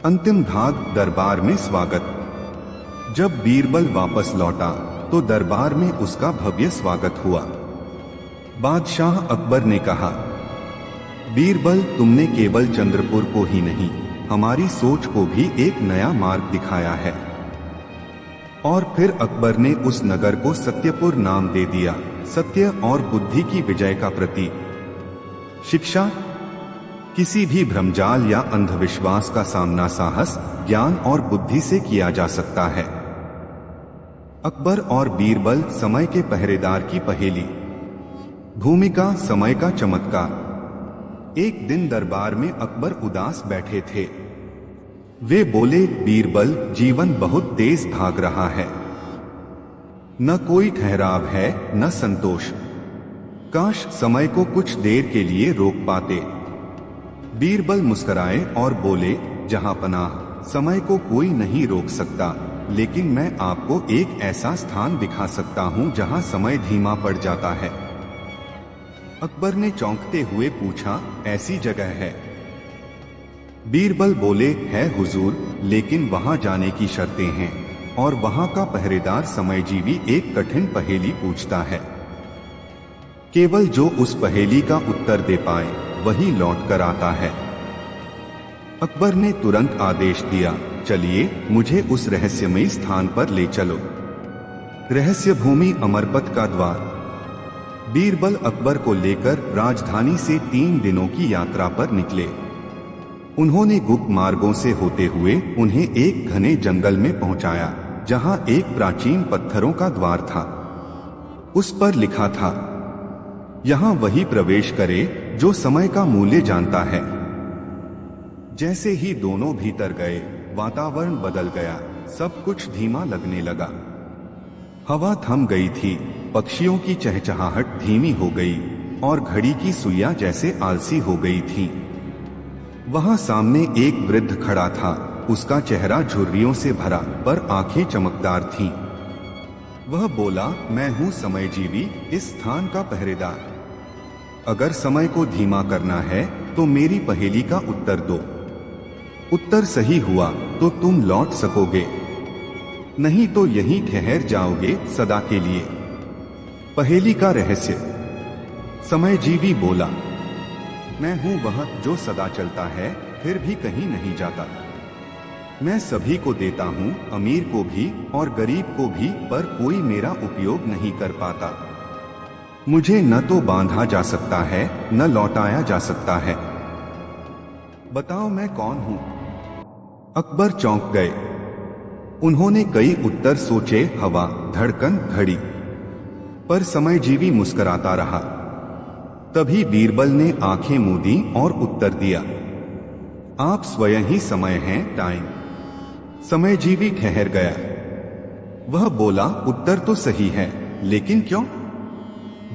S1: अंतिम भाग, दरबार में स्वागत। जब बीरबल वापस लौटा तो दरबार में उसका भव्य स्वागत हुआ। बादशाह अकबर ने कहा, बीरबल, तुमने केवल चंद्रपुर को ही नहीं, हमारी सोच को भी एक नया मार्ग दिखाया है। और फिर अकबर ने उस नगर को सत्यपुर नाम दे दिया, सत्य और बुद्धि की विजय का प्रतीक। शिक्षा, किसी भी भ्रमजाल या अंधविश्वास का सामना साहस, ज्ञान और बुद्धि से किया जा सकता है। अकबर और बीरबल, समय के पहरेदार की पहेली। भूमिका, समय का चमत्कार। एक दिन दरबार में अकबर उदास बैठे थे। वे बोले, बीरबल, जीवन बहुत तेज भाग रहा है, न कोई ठहराव है न संतोष। काश समय को कुछ देर के लिए रोक पाते। बीरबल मुस्कुराए और बोले, जहां पनाह, समय को कोई नहीं रोक सकता, लेकिन मैं आपको एक ऐसा स्थान दिखा सकता हूं जहां समय धीमा पड़ जाता है। अकबर ने चौंकते हुए पूछा, ऐसी जगह है? बीरबल बोले, है हुजूर, लेकिन वहां जाने की शर्तें हैं और वहां का पहरेदार समयजीवी एक कठिन पहेली पूछता है। केवल जो उस पहेली का उत्तर दे पाए वही लौट कर आता है। अकबर ने तुरंत आदेश दिया, चलिए मुझे उस रहस्यमयी स्थान पर ले चलो। रहस्य भूमि, अमरपथ का द्वार। बीरबल अकबर को लेकर राजधानी से 3 दिनों की यात्रा पर निकले। उन्होंने गुप्त मार्गों से होते हुए उन्हें एक घने जंगल में पहुंचाया, जहां एक प्राचीन पत्थरों का द्वार था। उस पर लिखा था, यहां वही प्रवेश करे जो समय का मूल्य जानता है। जैसे ही दोनों भीतर गए, वातावरण बदल गया, सब कुछ धीमा लगने लगा। हवा थम गई थी, पक्षियों की चहचहाहट धीमी हो गई और घड़ी की सुइयां जैसे आलसी हो गई थीं। वहां सामने एक वृद्ध खड़ा था, उसका चेहरा झुर्रियों से भरा पर आंखें चमकदार थीं। वह बोला, मैं हूं समयजीवी, इस स्थान का पहरेदार। अगर समय को धीमा करना है तो मेरी पहेली का उत्तर दो। उत्तर सही हुआ तो तुम लौट सकोगे, नहीं तो यहीं ठहर जाओगे सदा के लिए। पहेली का रहस्य। समयजीवी बोला, मैं हूं वह जो सदा चलता है फिर भी कहीं नहीं जाता। मैं सभी को देता हूं, अमीर को भी और गरीब को भी, पर कोई मेरा उपयोग नहीं कर पाता। मुझे न तो बांधा जा सकता है न लौटाया जा सकता है। बताओ मैं कौन हूं? अकबर चौंक गए। उन्होंने कई उत्तर सोचे, हवा, धड़कन, घड़ी, पर समयजीवी मुस्कुराता रहा। तभी बीरबल ने आंखें मूंदी और उत्तर दिया, आप स्वयं ही समय हैं, टाइम। समयजीवी ठहर गया। वह बोला, उत्तर तो सही है, लेकिन क्यों?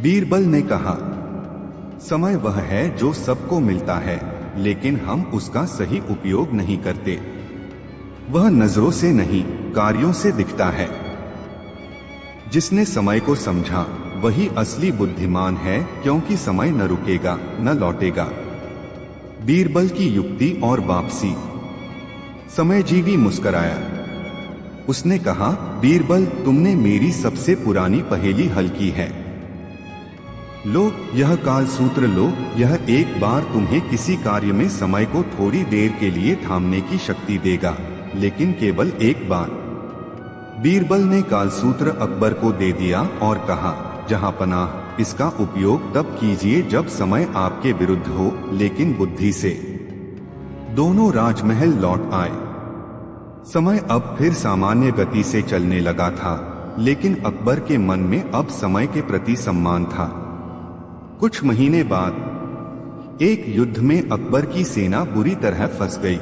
S1: बीरबल ने कहा, समय वह है जो सबको मिलता है, लेकिन हम उसका सही उपयोग नहीं करते। वह नजरों से नहीं, कार्यों से दिखता है। जिसने समय को समझा वही असली बुद्धिमान है, क्योंकि समय न रुकेगा न लौटेगा। बीरबल की युक्ति और वापसी। समयजीवी मुस्कराया। उसने कहा, बीरबल, तुमने मेरी सबसे पुरानी पहेली हल की है। लो यह कालसूत्र लो। यह एक बार तुम्हें किसी कार्य में समय को थोड़ी देर के लिए थामने की शक्ति देगा, लेकिन केवल एक बार। बीरबल ने कालसूत्र अकबर को दे दिया और कहा, जहांपनाह, इसका उपयोग तब कीजिए जब समय आपके विरुद्ध हो, लेकिन बुद्धि से। दोनों राजमहल लौट आए। समय अब फिर सामान्य गति से चलने लगा था, लेकिन अकबर के मन में अब समय के प्रति सम्मान था। कुछ महीने बाद एक युद्ध में अकबर की सेना बुरी तरह फंस गई।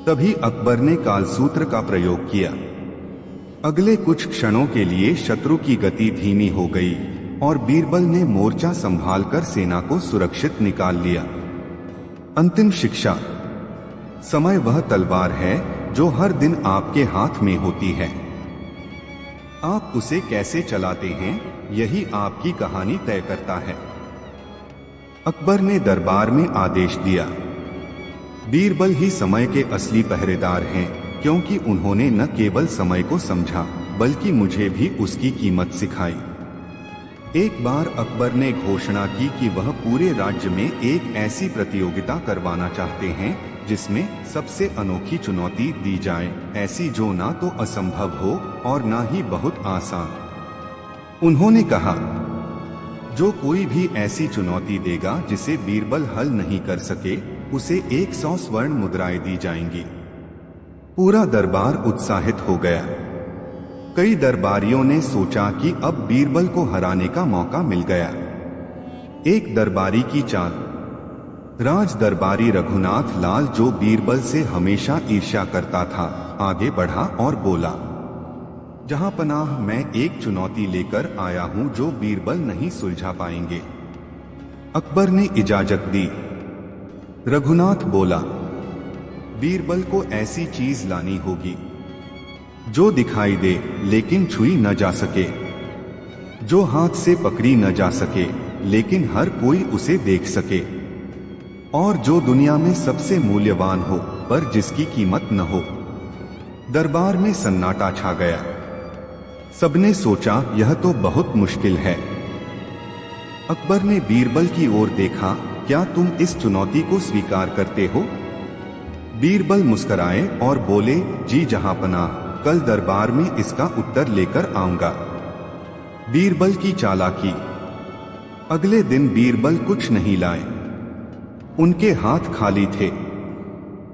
S1: तभी अकबर ने कालसूत्र का प्रयोग किया। अगले कुछ क्षणों के लिए शत्रु की गति धीमी हो गई और बीरबल ने मोर्चा संभालकर सेना को सुरक्षित निकाल लिया। अंतिम शिक्षा। समय वह तलवार है जो हर दिन आपके हाथ में होती है। आप उसे कैसे चलाते हैं, यही आपकी कहानी तय करता है। अकबर ने दरबार में आदेश दिया, बीरबल ही समय के असली पहरेदार हैं, क्योंकि उन्होंने न केवल समय को समझा, बल्कि मुझे भी उसकी कीमत सिखाई। एक बार अकबर ने घोषणा की कि वह पूरे राज्य में एक ऐसी प्रतियोगिता करवाना चाहते हैं जिसमें सबसे अनोखी चुनौती दी जाए, ऐसी जो ना तो असंभव हो और ना ही बहुत आसान। उन्होंने कहा, जो कोई भी ऐसी चुनौती देगा जिसे बीरबल हल नहीं कर सके, उसे 100 स्वर्ण मुद्राएं दी जाएंगी। पूरा दरबार उत्साहित हो गया। कई दरबारियों ने सोचा कि अब बीरबल को हराने का मौका मिल गया। एक दरबारी की चाल। राज दरबारी रघुनाथ लाल, जो बीरबल से हमेशा ईर्ष्या करता था, आगे बढ़ा और बोला, जहांपनाह, मैं एक चुनौती लेकर आया हूं जो बीरबल नहीं सुलझा पाएंगे। अकबर ने इजाजत दी। रघुनाथ बोला, बीरबल को ऐसी चीज लानी होगी जो दिखाई दे लेकिन छुई न जा सके, जो हाथ से पकड़ी न जा सके लेकिन हर कोई उसे देख सके, और जो दुनिया में सबसे मूल्यवान हो पर जिसकी कीमत न हो। दरबार में सन्नाटा छा गया। सबने सोचा, यह तो बहुत मुश्किल है। अकबर ने बीरबल की ओर देखा, क्या तुम इस चुनौती को स्वीकार करते हो? बीरबल मुस्कुराए और बोले, जी जहांपनाह, कल दरबार में इसका उत्तर लेकर आऊंगा। बीरबल की चालाकी। अगले दिन बीरबल कुछ नहीं लाए। उनके हाथ खाली थे।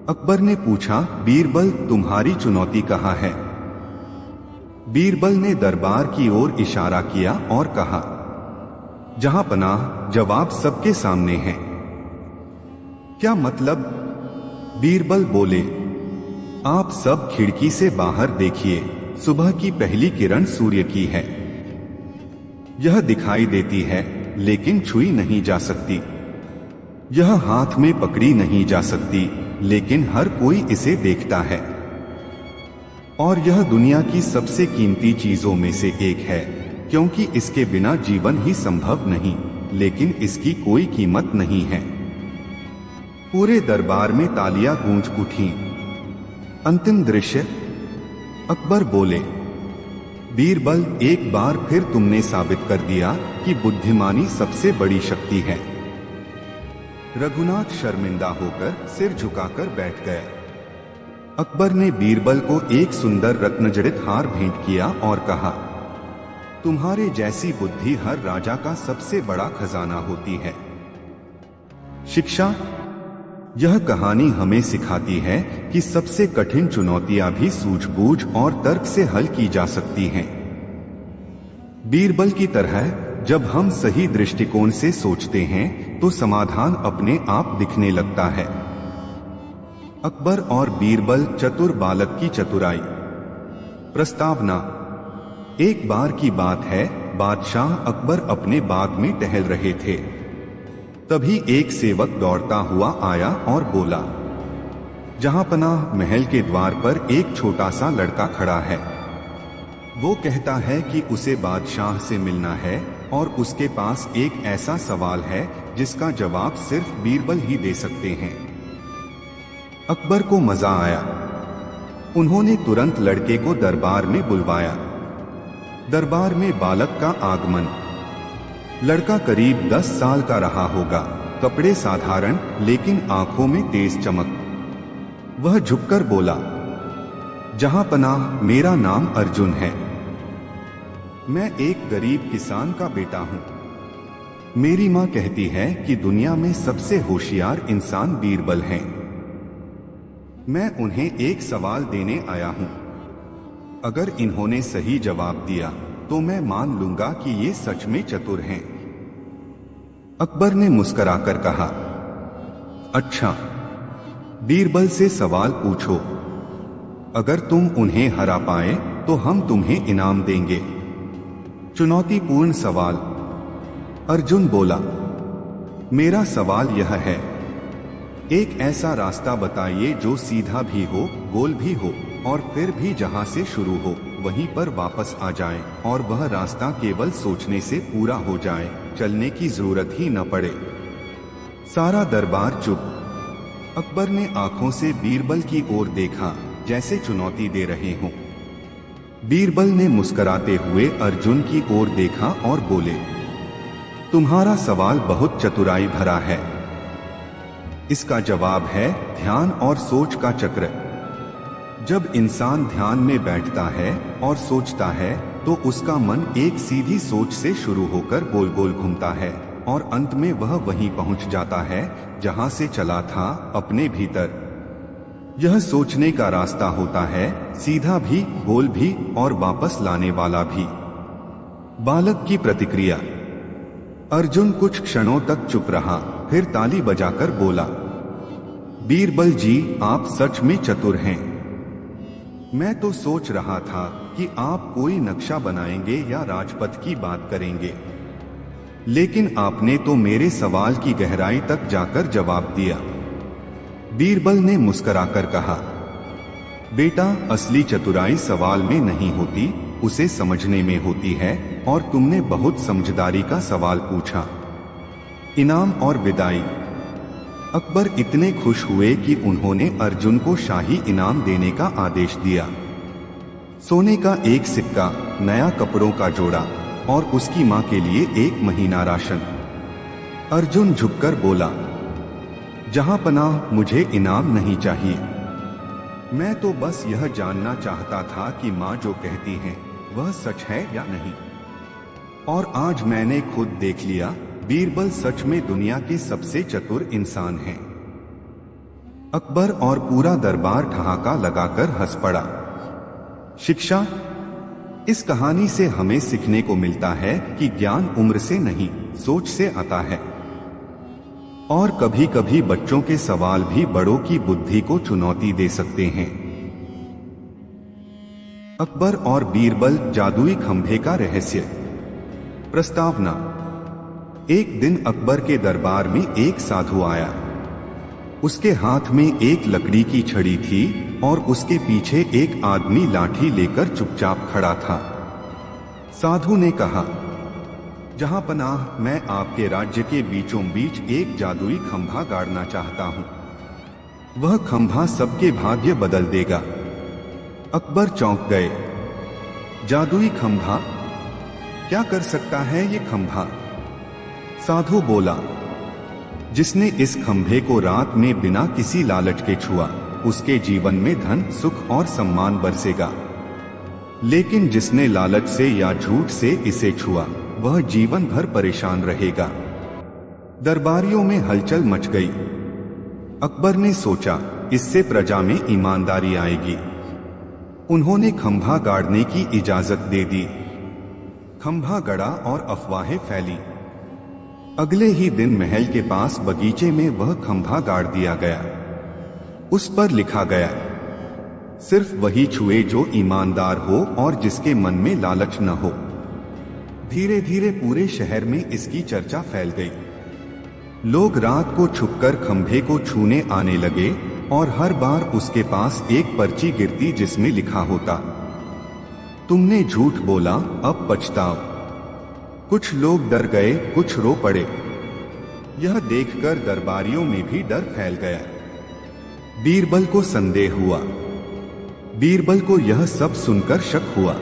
S1: अकबर ने पूछा, बीरबल, तुम्हारी चुनौती कहाँ है? बीरबल ने दरबार की ओर इशारा किया और कहा, जहांपनाह, जवाब सबके सामने है। क्या मतलब? बीरबल बोले, आप सब खिड़की से बाहर देखिए, सुबह की पहली किरण सूर्य की है। यह दिखाई देती है लेकिन छुई नहीं जा सकती। यह हाथ में पकड़ी नहीं जा सकती, लेकिन हर कोई इसे देखता है। और यह दुनिया की सबसे कीमती चीजों में से एक है, क्योंकि इसके बिना जीवन ही संभव नहीं, लेकिन इसकी कोई कीमत नहीं है। पूरे दरबार में तालियां गूंज उठी। अंतिम दृश्य। अकबर बोले, बीरबल, एक बार फिर तुमने साबित कर दिया कि बुद्धिमानी सबसे बड़ी शक्ति है। रघुनाथ शर्मिंदा होकर सिर झुकाकर बैठ गए। अकबर ने बीरबल को एक सुंदर रत्नजड़ित हार भेंट किया और कहा, तुम्हारे जैसी बुद्धि हर राजा का सबसे बड़ा खजाना होती है। शिक्षा। यह कहानी हमें सिखाती है कि सबसे कठिन चुनौतियां भी सूझबूझ और तर्क से हल की जा सकती हैं। बीरबल की तरह जब हम सही दृष्टिकोण से सोचते हैं तो समाधान अपने आप दिखने लगता है। अकबर और बीरबल, चतुर बालक की चतुराई। प्रस्तावना। एक बार की बात है, बादशाह अकबर अपने बाग में टहल रहे थे। तभी एक सेवक दौड़ता हुआ आया और बोला, जहांपनाह, महल के द्वार पर एक छोटा सा लड़का खड़ा है। वो कहता है कि उसे बादशाह से मिलना है और उसके पास एक ऐसा सवाल है जिसका जवाब सिर्फ बीरबल ही दे सकते हैं। अकबर को मजा आया। उन्होंने तुरंत लड़के को दरबार में बुलवाया। दरबार में बालक का आगमन। लड़का करीब 10 साल का रहा होगा। कपड़े साधारण, लेकिन आंखों में तेज चमक। वह झुककर बोला, जहांपनाह, मेरा नाम अर्जुन है। मैं एक गरीब किसान का बेटा हूं। मेरी मां कहती है कि दुनिया में सबसे होशियार इंसान बीरबल हैं। मैं उन्हें एक सवाल देने आया हूं। अगर इन्होंने सही जवाब दिया तो मैं मान लूंगा कि ये सच में चतुर हैं। अकबर ने मुस्कुराकर कहा, अच्छा, बीरबल से सवाल पूछो। अगर तुम उन्हें हरा पाए तो हम तुम्हें इनाम देंगे। चुनौतीपूर्ण सवाल। अर्जुन बोला, मेरा सवाल यह है, एक ऐसा रास्ता बताइए जो सीधा भी हो, गोल भी हो और फिर भी जहां से शुरू हो वहीं पर वापस आ जाए, और वह रास्ता केवल सोचने से पूरा हो जाए, चलने की जरूरत ही न पड़े। सारा दरबार चुप। अकबर ने आंखों से बीरबल की ओर देखा, जैसे चुनौती दे रहे हों। बीरबल ने मुस्कुराते हुए अर्जुन की ओर देखा और बोले, तुम्हारा सवाल बहुत चतुराई भरा है। इसका जवाब है ध्यान और सोच का चक्र। जब इंसान ध्यान में बैठता है और सोचता है तो उसका मन एक सीधी सोच से शुरू होकर गोल गोल घूमता है और अंत में वह वहीं पहुंच जाता है जहां से चला था, अपने भीतर। यह सोचने का रास्ता होता है, सीधा भी, गोल भी और वापस लाने वाला भी। बालक की प्रतिक्रिया। अर्जुन कुछ क्षणों तक चुप रहा, फिर ताली बजाकर बोला, बीरबल जी, आप सच में चतुर हैं। मैं तो सोच रहा था कि आप कोई नक्शा बनाएंगे या राजपथ की बात करेंगे, लेकिन आपने तो मेरे सवाल की गहराई तक जाकर जवाब दिया। बीरबल ने मुस्कुराकर कहा, बेटा, असली चतुराई सवाल में नहीं होती, उसे समझने में होती है, और तुमने बहुत समझदारी का सवाल पूछा। इनाम और विदाई। अकबर इतने खुश हुए कि उन्होंने अर्जुन को शाही इनाम देने का आदेश दिया। सोने का एक सिक्का, नया कपड़ों का जोड़ा और उसकी मां के लिए 1 महीना राशन। अर्जुन झुककर बोला, जहांपनाह, मुझे इनाम नहीं चाहिए। मैं तो बस यह जानना चाहता था कि मां जो कहती हैं वह सच है या नहीं। और आज मैंने खुद देख लिया, बीरबल सच में दुनिया के सबसे चतुर इंसान हैं। अकबर और पूरा दरबार ठहाका लगाकर हंस पड़ा। शिक्षा। इस कहानी से हमें सीखने को मिलता है कि ज्ञान उम्र से नहीं, सोच से आता है। और कभी कभी बच्चों के सवाल भी बड़ों की बुद्धि को चुनौती दे सकते हैं। अकबर और बीरबल, जादुई खंभे का रहस्य। प्रस्तावना। एक दिन अकबर के दरबार में एक साधु आया। उसके हाथ में एक लकड़ी की छड़ी थी और उसके पीछे एक आदमी लाठी लेकर चुपचाप खड़ा था। साधु ने कहा, जहांपनाह, मैं आपके राज्य के बीचों बीच एक जादुई खंभा गाड़ना चाहता हूं। वह खंभा सबके भाग्य बदल देगा। अकबर चौंक गए। जादुई खंभा? क्या कर सकता है ये खंभा? साधु बोला, जिसने इस खंभे को रात में बिना किसी लालच के छुआ, उसके जीवन में धन, सुख और सम्मान बरसेगा। लेकिन जिसने लालच से या झूठ से इसे छुआ, वह जीवन भर परेशान रहेगा। दरबारियों में हलचल मच गई। अकबर ने सोचा, इससे प्रजा में ईमानदारी आएगी। उन्होंने खंभा गाड़ने की इजाजत दे दी। खंभा गड़ा और अफवाहें फैली। अगले ही दिन महल के पास बगीचे में वह खंभा गाड़ दिया गया। उस पर लिखा गया, सिर्फ वही छुए जो ईमानदार हो और जिसके मन में लालच न हो। धीरे धीरे पूरे शहर में इसकी चर्चा फैल गई। लोग रात को छुपकर खंभे को छूने आने लगे और हर बार उसके पास एक पर्ची गिरती जिसमें लिखा होता, तुमने झूठ बोला, अब पछताओ। कुछ लोग डर गए, कुछ रो पड़े। यह देखकर दरबारियों में भी डर फैल गया। बीरबल को संदेह हुआ। बीरबल को यह सब सुनकर शक हुआ।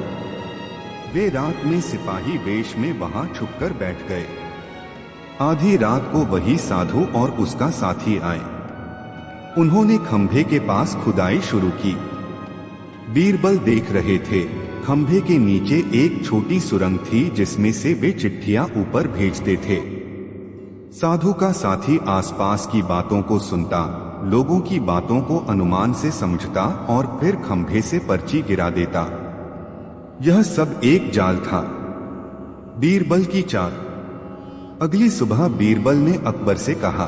S1: वे रात में सिपाही वेश में वहां छुपकर बैठ गए। आधी रात को वही साधु और उसका साथी आए। उन्होंने खंभे के पास खुदाई शुरू की। बीरबल देख रहे थे, खंभे के नीचे एक छोटी सुरंग थी जिसमें से वे चिट्ठियां ऊपर भेजते थे। साधु का साथी आसपास की बातों को सुनता, लोगों की बातों को अनुमान से समझता और फिर खंभे से पर्ची गिरा देता। यह सब एक जाल था, बीरबल की चाल। अगली सुबह बीरबल ने अकबर से कहा,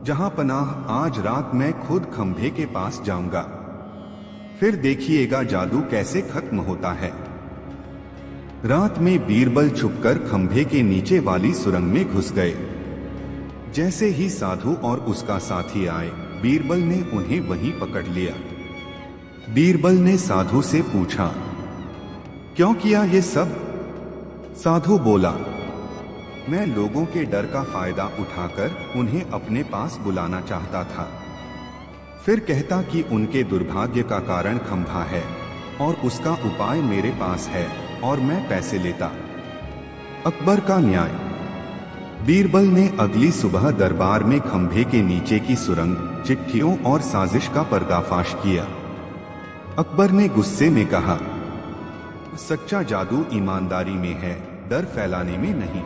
S1: जहां पनाह, आज रात मैं खुद खंभे के पास जाऊंगा, फिर देखिएगा जादू कैसे खत्म होता है। रात में बीरबल छुपकर खंभे के नीचे वाली सुरंग में घुस गए। जैसे ही साधु और उसका साथी आए, बीरबल ने उन्हें वहीं पकड़ लिया। बीरबल ने साधु से पूछा, क्यों किया ये सब? साधु बोला, मैं लोगों के डर का फायदा उठाकर उन्हें अपने पास बुलाना चाहता था। फिर कहता कि उनके दुर्भाग्य का कारण खंभा है और उसका उपाय मेरे पास है और मैं पैसे लेता। अकबर का न्याय। बीरबल ने अगली सुबह दरबार में खंभे के नीचे की सुरंग, चिट्ठियों और साजिश का पर्दाफाश किया। अकबर ने गुस्से में कहा, सच्चा जादू ईमानदारी में है, डर फैलाने में नहीं।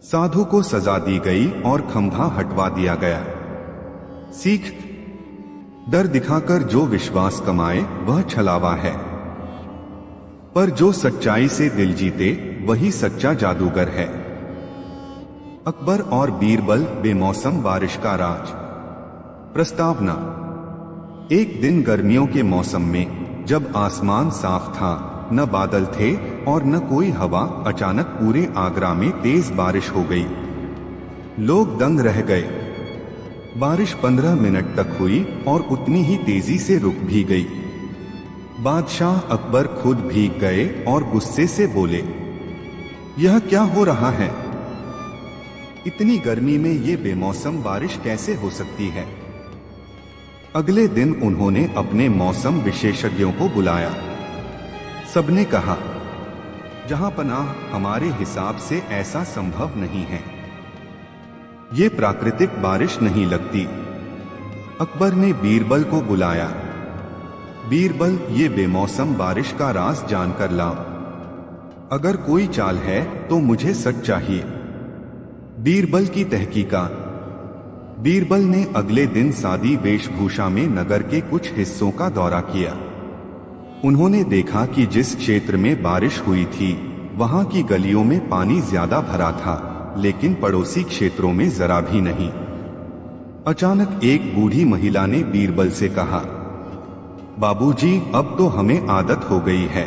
S1: साधु को सजा दी गई और खंभा हटवा दिया गया। सीख, डर दिखाकर जो विश्वास कमाए वह छलावा है, पर जो सच्चाई से दिल जीते वही सच्चा जादूगर है। अकबर और बीरबल, बेमौसम बारिश का राज। प्रस्तावना। एक दिन गर्मियों के मौसम में जब आसमान साफ था, न बादल थे और न कोई हवा, अचानक पूरे आगरा में तेज बारिश हो गई। लोग दंग रह गए। बारिश 15 मिनट तक हुई और उतनी ही तेजी से रुक भी गई। बादशाह अकबर खुद भीग गए और गुस्से से बोले, यह क्या हो रहा है? इतनी गर्मी में ये बेमौसम बारिश कैसे हो सकती है? अगले दिन उन्होंने अपने मौसम विशेषज्ञों को बुलाया। सबने कहा, जहां पनाह, हमारे हिसाब से ऐसा संभव नहीं है। ये प्राकृतिक बारिश नहीं लगती। अकबर ने बीरबल को बुलाया। बीरबल, ये बेमौसम बारिश का राज जानकर लाओ। अगर कोई चाल है तो मुझे सच चाहिए। बीरबल की तहकीकात। बीरबल ने अगले दिन सादी वेशभूषा में नगर के कुछ हिस्सों का दौरा किया। उन्होंने देखा कि जिस क्षेत्र में बारिश हुई थी वहां की गलियों में पानी ज्यादा भरा था, लेकिन पड़ोसी क्षेत्रों में जरा भी नहीं। अचानक एक बूढ़ी महिला ने बीरबल से कहा, बाबूजी, अब तो हमें आदत हो गई है।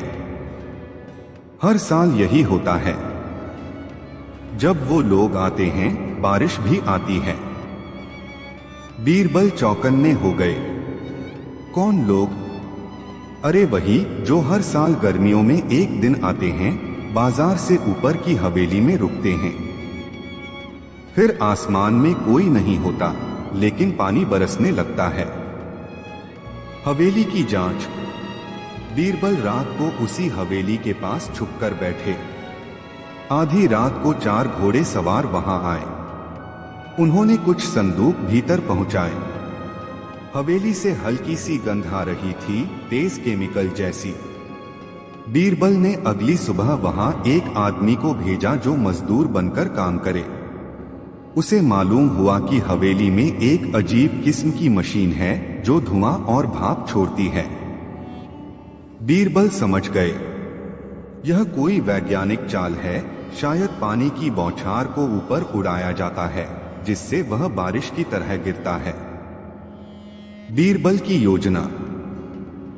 S1: हर साल यही होता है। जब वो लोग आते हैं, बारिश भी आती है। बीरबल चौकन्ने हो गए। कौन लोग? अरे वही जो हर साल गर्मियों में एक दिन आते हैं, बाजार से ऊपर की हवेली में रुकते हैं। फिर आसमान में कोई नहीं होता, लेकिन पानी बरसने लगता है। हवेली की जांच। बीरबल रात को उसी हवेली के पास छुपकर बैठे। आधी रात को 4 घोड़े सवार वहां आए। उन्होंने कुछ संदूक भीतर पहुंचाए। हवेली से हल्की सी गंध आ रही थी, तेज केमिकल जैसी। बीरबल ने अगली सुबह वहां एक आदमी को भेजा जो मजदूर बनकर काम करे। उसे मालूम हुआ कि हवेली में एक अजीब किस्म की मशीन है जो धुआं और भाप छोड़ती है। बीरबल समझ गए, यह कोई वैज्ञानिक चाल है, शायद पानी की बौछार को ऊपर उड़ाया जाता है जिससे वह बारिश की तरह गिरता है। बीरबल की योजना।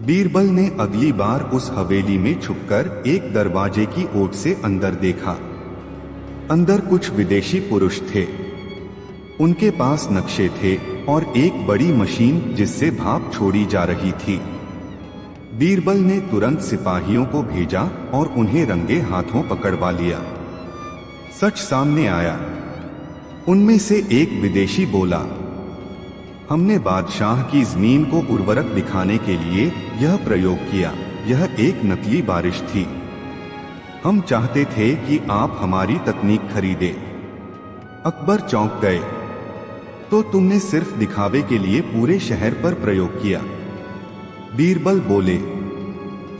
S1: बीरबल ने अगली बार उस हवेली में छुपकर एक दरवाजे की ओट से अंदर देखा। अंदर कुछ विदेशी पुरुष थे। उनके पास नक्शे थे और एक बड़ी मशीन जिससे भाप छोड़ी जा रही थी। बीरबल ने तुरंत सिपाहियों को भेजा और उन्हें रंगे हाथों पकड़वा लिया। सच सामने आया। उनमें से एक विदेशी बोला, हमने बादशाह की जमीन को उर्वरक दिखाने के लिए यह प्रयोग किया। यह एक नकली बारिश थी। हम चाहते थे कि आप हमारी तकनीक खरीदें। अकबर चौंक गए। तो तुमने सिर्फ दिखावे के लिए पूरे शहर पर प्रयोग किया। बीरबल बोले,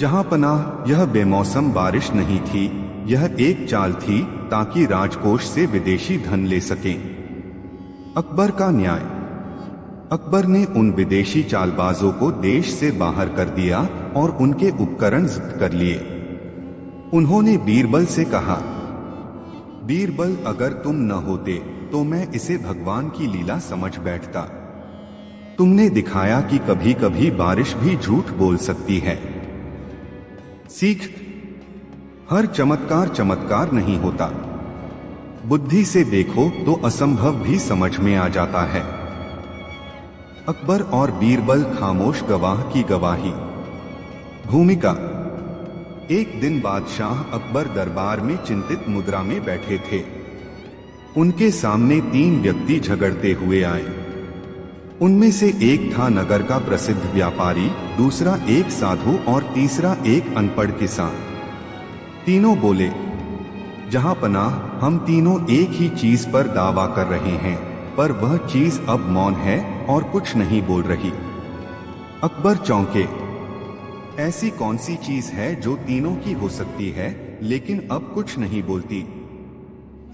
S1: जहां पनाह, यह बेमौसम बारिश नहीं थी। यह एक चाल थी ताकि राजकोष से विदेशी धन ले सकें। अकबर का न्याय। अकबर ने उन विदेशी चालबाजों को देश से बाहर कर दिया और उनके उपकरण जब्त कर लिए। उन्होंने बीरबल से कहा, बीरबल, अगर तुम न होते तो मैं इसे भगवान की लीला समझ बैठता। तुमने दिखाया कि कभी कभी बारिश भी झूठ बोल सकती है। सीख, हर चमत्कार चमत्कार नहीं होता। बुद्धि से देखो तो असंभव भी समझ में आ जाता है। अकबर और बीरबल खामोश गवाह की गवाही। भूमिका। एक दिन बादशाह अकबर दरबार में चिंतित मुद्रा में बैठे थे। उनके सामने 3 व्यक्ति झगड़ते हुए आए। उनमें से एक था नगर का प्रसिद्ध व्यापारी, दूसरा एक साधु और तीसरा एक अनपढ़ किसान। तीनों बोले, जहां पनाह, हम तीनों एक ही चीज पर दावा कर रहे हैं, पर वह चीज अब मौन है और कुछ नहीं बोल रही। अकबर चौंके। ऐसी कौन सी चीज है जो तीनों की हो सकती है लेकिन अब कुछ नहीं बोलती?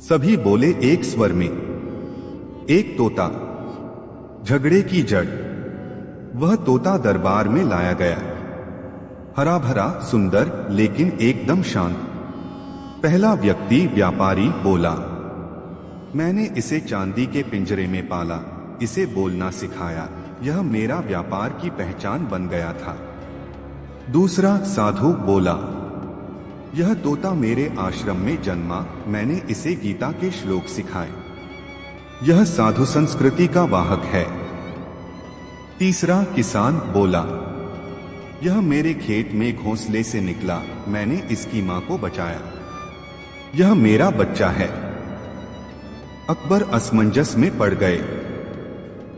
S1: सभी बोले एक स्वर में, एक तोता। झगड़े की जड़। वह तोता दरबार में लाया गया। हरा भरा, सुंदर, लेकिन एकदम शांत। पहला व्यक्ति व्यापारी बोला, मैंने इसे चांदी के पिंजरे में पाला, इसे बोलना सिखाया, यह मेरा व्यापार की पहचान बन गया था। दूसरा साधु बोला, यह तोता मेरे आश्रम में जन्मा, मैंने इसे गीता के श्लोक सिखाए। यह साधु संस्कृति का वाहक है। तीसरा किसान बोला, यह मेरे खेत में घोंसले से निकला, मैंने इसकी मां को बचाया। यह मेरा बच्चा है। अकबर असमंजस में पड़ गए।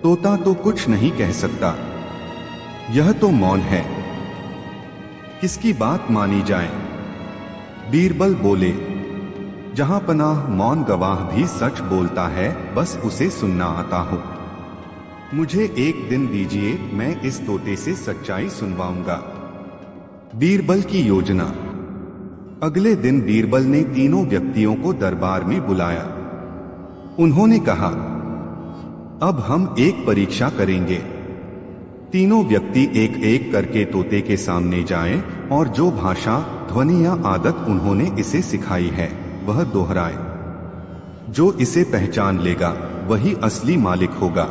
S1: तोता तो कुछ नहीं कह सकता, यह तो मौन है। किसकी बात मानी जाए? बीरबल बोले, जहां पनाह, मौन गवाह भी सच बोलता है, बस उसे सुनना आता हो। मुझे एक दिन दीजिए, मैं इस तोते से सच्चाई सुनवाऊंगा। बीरबल की योजना। अगले दिन बीरबल ने तीनों व्यक्तियों को दरबार में बुलाया। उन्होंने कहा, अब हम एक परीक्षा करेंगे। तीनों व्यक्ति एक एक करके तोते के सामने जाएं और जो भाषा, ध्वनि या आदत उन्होंने इसे सिखाई है वह दोहराए। जो इसे पहचान लेगा वही असली मालिक होगा।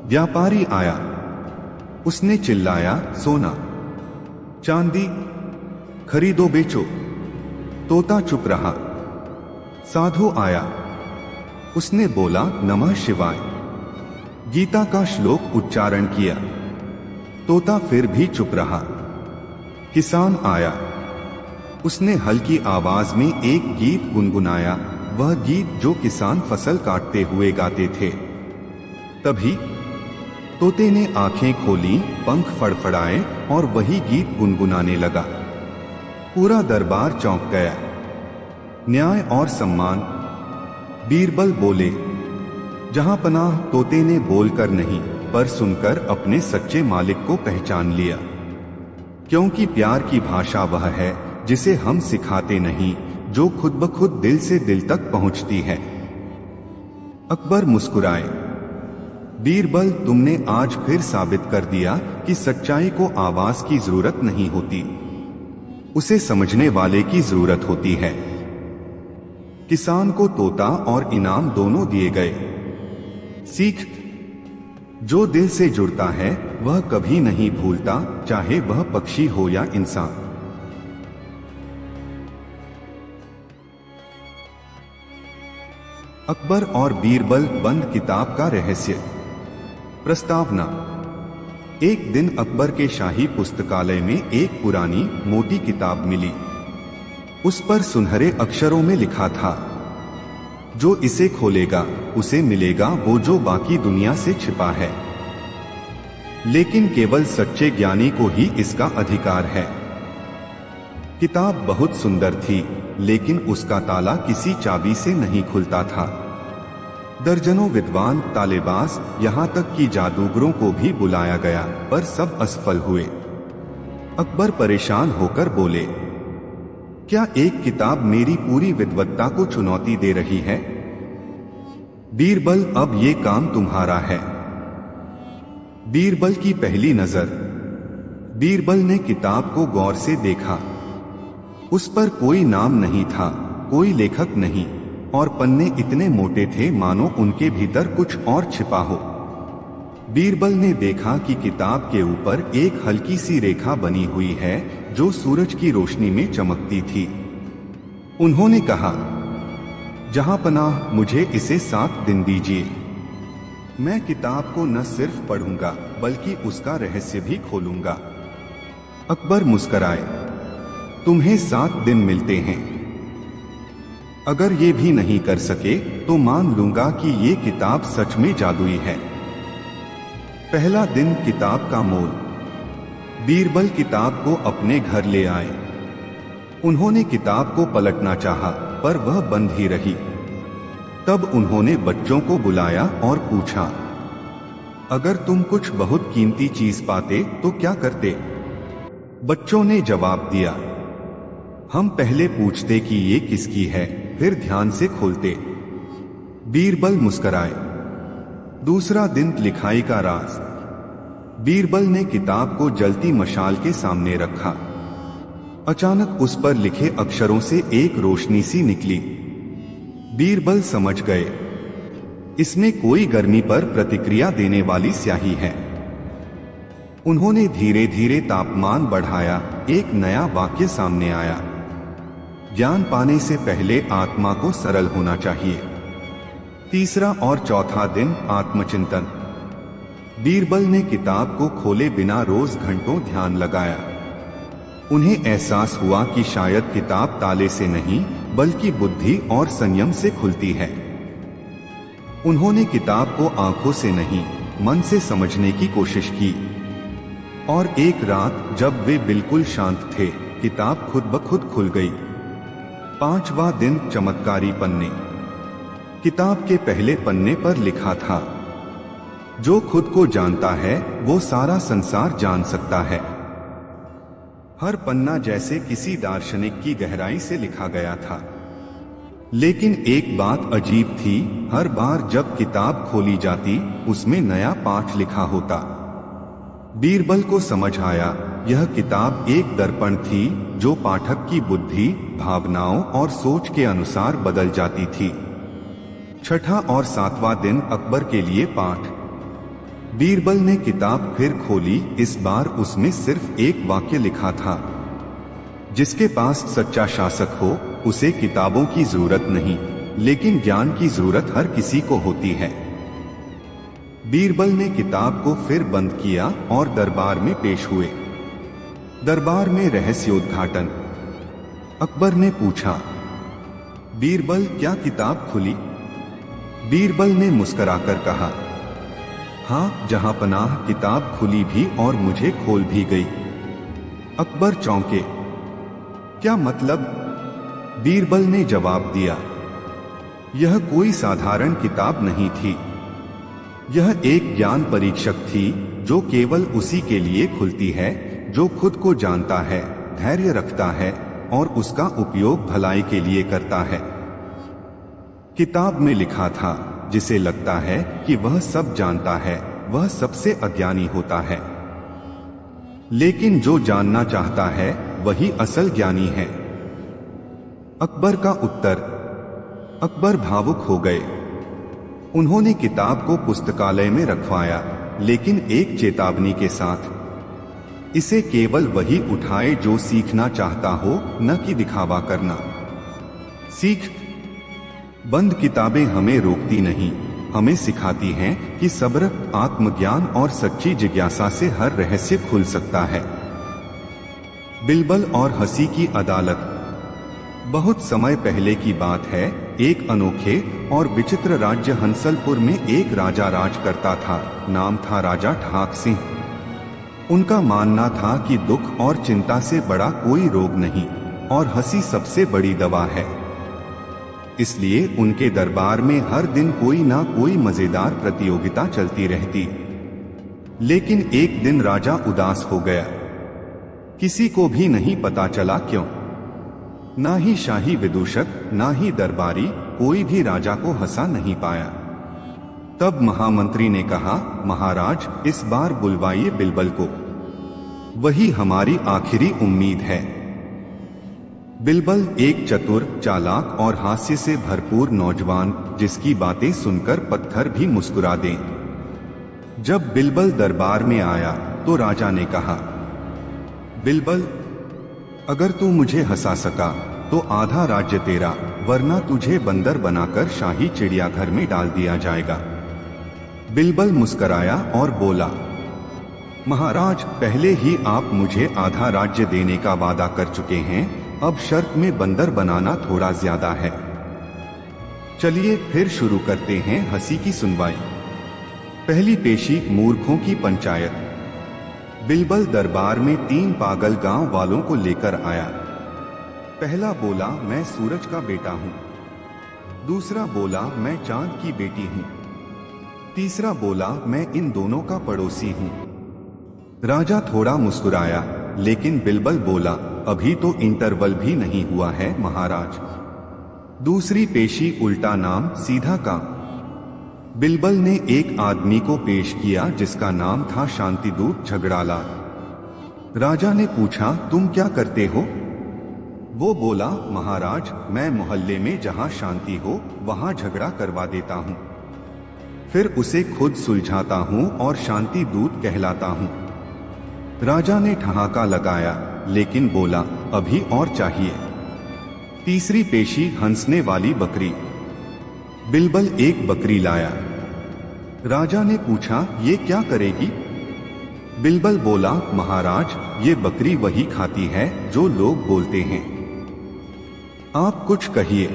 S1: व्यापारी आया। उसने चिल्लाया, सोना, चांदी खरीदो बेचो। तोता चुप रहा। साधु आया। उसने बोला, नमः शिवाय। गीता का श्लोक उच्चारण किया। तोता फिर भी चुप रहा। किसान आया। उसने हल्की आवाज में एक गीत गुनगुनाया, वह गीत जो किसान फसल काटते हुए गाते थे। तभी तोते ने आंखें खोली, पंख फड़फड़ाए और वही गीत गुनगुनाने लगा। पूरा दरबार चौंक गया। न्याय और सम्मान। बीरबल बोले, जहां पनाह, तोते ने बोलकर नहीं पर सुनकर अपने सच्चे मालिक को पहचान लिया। क्योंकि प्यार की भाषा वह है जिसे हम सिखाते नहीं, जो खुद ब खुद दिल से दिल तक पहुंचती है। अकबर मुस्कुराए। बीरबल, तुमने आज फिर साबित कर दिया कि सच्चाई को आवाज की जरूरत नहीं होती। उसे समझने वाले की जरूरत होती है। किसान को तोता और इनाम दोनों दिए गए। सीख: जो दिल से जुड़ता है वह कभी नहीं भूलता, चाहे वह पक्षी हो या इंसान। अकबर और बीरबल बंद किताब का रहस्य। प्रस्तावना: एक दिन अकबर के शाही पुस्तकालय में एक पुरानी मोटी किताब मिली। उस पर सुनहरे अक्षरों में लिखा था, जो इसे खोलेगा उसे मिलेगा वो जो बाकी दुनिया से छिपा है, लेकिन केवल सच्चे ज्ञानी को ही इसका अधिकार है। किताब बहुत सुंदर थी, लेकिन उसका ताला किसी चाबी से नहीं खुलता था। दर्जनों विद्वान, तालेबाज, यहां तक कि जादूगरों को भी बुलाया गया, पर सब असफल हुए। अकबर परेशान होकर बोले, क्या एक किताब मेरी पूरी विद्वत्ता को चुनौती दे रही है? बीरबल, अब ये काम तुम्हारा है। बीरबल की पहली नजर। बीरबल ने किताब को गौर से देखा। उस पर कोई नाम नहीं था, कोई लेखक नहीं, और पन्ने इतने मोटे थे मानो उनके भीतर कुछ और छिपा हो। बीरबल ने देखा कि किताब के ऊपर एक हल्की सी रेखा बनी हुई है जो सूरज की रोशनी में चमकती थी। उन्होंने कहा, जहांपनाह, मुझे इसे 7 दिन दीजिए। मैं किताब को न सिर्फ पढ़ूंगा बल्कि उसका रहस्य भी खोलूंगा। अकबर मुस्कराए, तुम्हें 7 दिन मिलते हैं। अगर ये भी नहीं कर सके तो मान लूंगा कि ये किताब सच में जादुई है। पहला दिन, किताब का मोल। बीरबल किताब को अपने घर ले आए। उन्होंने किताब को पलटना चाहा, पर वह बंद ही रही। तब उन्होंने बच्चों को बुलाया और पूछा, अगर तुम कुछ बहुत कीमती चीज पाते तो क्या करते? बच्चों ने जवाब दिया, हम पहले पूछते कि ये किसकी है, फिर ध्यान से खोलते। बीरबल मुस्कुराए। दूसरा दिन, लिखाई का राज। बीरबल ने किताब को जलती मशाल के सामने रखा। अचानक उस पर लिखे अक्षरों से एक रोशनी सी निकली। बीरबल समझ गए, इसमें कोई गर्मी पर प्रतिक्रिया देने वाली स्याही है। उन्होंने धीरे धीरे तापमान बढ़ाया। एक नया वाक्य सामने आया, ज्ञान पाने से पहले आत्मा को सरल होना चाहिए। तीसरा और चौथा दिन, आत्मचिंतन। बीरबल ने किताब को खोले बिना रोज घंटों ध्यान लगाया। उन्हें एहसास हुआ कि शायद किताब ताले से नहीं बल्कि बुद्धि और संयम से खुलती है। उन्होंने किताब को आंखों से नहीं, मन से समझने की कोशिश की। और एक रात जब वे बिल्कुल शांत थे, किताब खुद ब खुद खुल गई। 5वां दिन, चमत्कारी पन्ने। किताब के पहले पन्ने पर लिखा था, जो खुद को जानता है वो सारा संसार जान सकता है। हर पन्ना जैसे किसी दार्शनिक की गहराई से लिखा गया था। लेकिन एक बात अजीब थी, हर बार जब किताब खोली जाती उसमें नया पाठ लिखा होता। बीरबल को समझ आया, यह किताब एक दर्पण थी जो पाठक की बुद्धि, भावनाओं और सोच के अनुसार बदल जाती थी। 6ठा और 7वां दिन, अकबर के लिए पाठ। बीरबल ने किताब फिर खोली। इस बार उसमें सिर्फ एक वाक्य लिखा था, जिसके पास सच्चा शासक हो उसे किताबों की जरूरत नहीं, लेकिन ज्ञान की जरूरत हर किसी को होती है। बीरबल ने किताब को फिर बंद किया और दरबार में पेश हुए। दरबार में रहस्योद्घाटन। अकबर ने पूछा, बीरबल, क्या किताब खुली? बीरबल ने मुस्कुराकर कहा, हाँ जहांपनाह, किताब खुली भी और मुझे खोल भी गई। अकबर चौंके, क्या मतलब? बीरबल ने जवाब दिया, यह कोई साधारण किताब नहीं थी। यह एक ज्ञान परीक्षक थी जो केवल उसी के लिए खुलती है जो खुद को जानता है, धैर्य रखता है और उसका उपयोग भलाई के लिए करता है। किताब में लिखा था, जिसे लगता है कि वह सब जानता है वह सबसे अज्ञानी होता है, लेकिन जो जानना चाहता है वही असल ज्ञानी है। अकबर का उत्तर। अकबर भावुक हो गए। उन्होंने किताब को पुस्तकालय में रखवाया, लेकिन एक चेतावनी के साथ, इसे केवल वही उठाए जो सीखना चाहता हो, न कि दिखावा करना। सीख बंद किताबें हमें रोकती नहीं, हमें सिखाती हैं कि सब्र, आत्मज्ञान और सच्ची जिज्ञासा से हर रहस्य खुल सकता है। बिलबल और हंसी की अदालत। बहुत समय पहले की बात है। एक अनोखे और विचित्र राज्य हंसलपुर में एक राजा राज करता था। नाम था राजा ठहाक सिंह। उनका मानना था कि दुख और चिंता से बड़ा कोई रोग नहीं और हंसी सबसे बड़ी दवा है। इसलिए उनके दरबार में हर दिन कोई ना कोई मजेदार प्रतियोगिता चलती रहती। लेकिन एक दिन राजा उदास हो गया। किसी को भी नहीं पता चला क्यों। ना ही शाही विदूषक, ना ही दरबारी, कोई भी राजा को हंसा नहीं पाया। तब महामंत्री ने कहा, महाराज, इस बार बुलवाइए बिलबल को, वही हमारी आखिरी उम्मीद है। बिलबल एक चतुर, चालाक और हास्य से भरपूर नौजवान, जिसकी बातें सुनकर पत्थर भी मुस्कुरा दें। जब बिलबल दरबार में आया तो राजा ने कहा, बिलबल, अगर तू मुझे हंसा सका तो आधा राज्य तेरा, वरना तुझे बंदर बनाकर शाही चिड़ियाघर में डाल दिया जाएगा। बिलबल मुस्कराया और बोला, महाराज, पहले ही आप मुझे आधा राज्य देने का वादा कर चुके हैं, अब शर्त में बंदर बनाना थोड़ा ज्यादा है। चलिए फिर शुरू करते हैं हंसी की सुनवाई। पहली पेशी, मूर्खों की पंचायत। बिलबल दरबार में 3 पागल गांव वालों को लेकर आया। पहला बोला, मैं सूरज का बेटा हूं। दूसरा बोला, मैं चांद की बेटी हूं। तीसरा बोला, मैं इन दोनों का पड़ोसी हूं। राजा थोड़ा मुस्कुराया, लेकिन बिलबल बोला, अभी तो इंटरवल भी नहीं हुआ है महाराज। दूसरी पेशी, उल्टा नाम सीधा काम। बिलबल ने एक आदमी को पेश किया जिसका नाम था शांतिदूत झगड़ाला। राजा ने पूछा, तुम क्या करते हो? वो बोला, महाराज, मैं मोहल्ले में जहां शांति हो वहां झगड़ा करवा देता हूं, फिर उसे खुद सुलझाता हूं और शांति दूत कहलाता हूं। राजा ने ठहाका लगाया, लेकिन बोला, अभी और चाहिए। तीसरी पेशी, हंसने वाली बकरी। बिलबल एक बकरी लाया। राजा ने पूछा, ये क्या करेगी? बिलबल बोला, महाराज, ये बकरी वही खाती है जो लोग बोलते हैं। आप कुछ कहिए।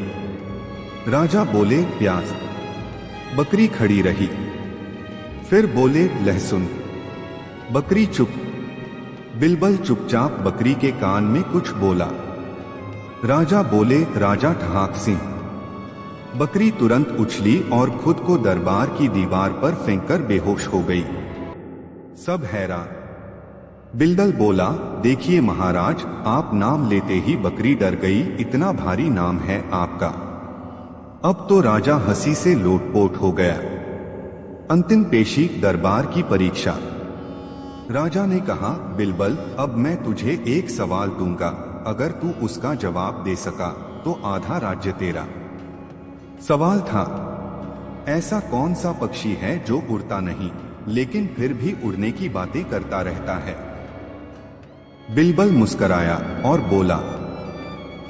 S1: राजा बोले, प्याज। बकरी खड़ी रही। फिर बोले, लहसुन। बकरी चुप। बिलबल चुपचाप बकरी के कान में कुछ बोला। राजा बोले, राजा ठहाक सिंह। बकरी तुरंत उछली और खुद को दरबार की दीवार पर फेंककर बेहोश हो गई। सब हैरान। बिलबल बोला, देखिए महाराज, आप नाम लेते ही बकरी डर गई, इतना भारी नाम है आपका। अब तो राजा हंसी से लोटपोट हो गया। अंतिम पेशी, दरबार की परीक्षा। राजा ने कहा, बिलबल, अब मैं तुझे एक सवाल दूंगा, अगर तू उसका जवाब दे सका तो आधा राज्य तेरा। सवाल था, ऐसा कौन सा पक्षी है जो उड़ता नहीं लेकिन फिर भी उड़ने की बातें करता रहता है? बिलबल मुस्कराया और बोला,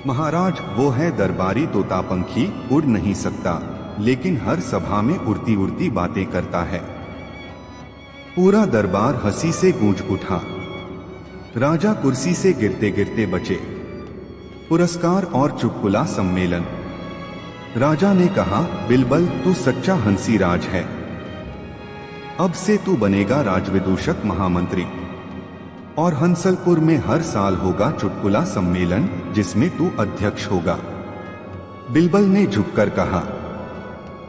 S1: महाराज, वो है दरबारी तोतापंखी, उड़ नहीं सकता लेकिन हर सभा में उड़ती उड़ती बातें करता है। पूरा दरबार हंसी से गूंज उठा। राजा कुर्सी से गिरते गिरते बचे। पुरस्कार और चुटकुला सम्मेलन। राजा ने कहा, बिलबल, तू सच्चा हंसी राज है। अब से तू बनेगा राजविदूषक महामंत्री और हंसलपुर में हर साल होगा चुटकुला सम्मेलन जिसमें तू अध्यक्ष होगा। बिलबल ने झुककर कहा,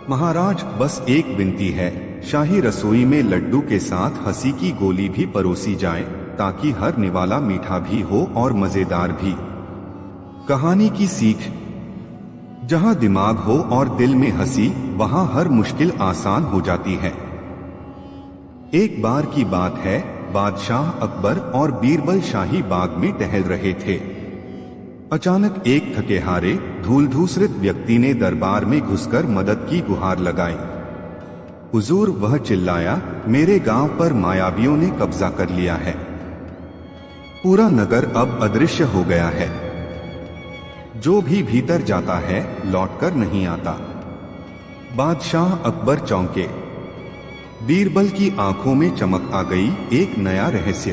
S1: महाराज, बस एक विनती है, शाही रसोई में लड्डू के साथ हंसी की गोली भी परोसी जाए ताकि हर निवाला मीठा भी हो और मजेदार भी। कहानी की सीख, जहां दिमाग हो और दिल में हंसी, वहां हर मुश्किल आसान हो जाती है। एक बार की बात है, बादशाह अकबर और बीरबल शाही बाग में टहल रहे थे। अचानक एक थकेहारे धूल-धूसरित व्यक्ति ने दरबार में घुसकर मदद की गुहार लगाई। हुजूर, वह चिल्लाया, मेरे गांव पर मायावियों ने कब्जा कर लिया है। पूरा नगर अब अदृश्य हो गया है। जो भी भीतर जाता है लौटकर नहीं आता। बादशाह अकबर चौंके। बीरबल की आंखों में चमक आ गई। एक नया रहस्य।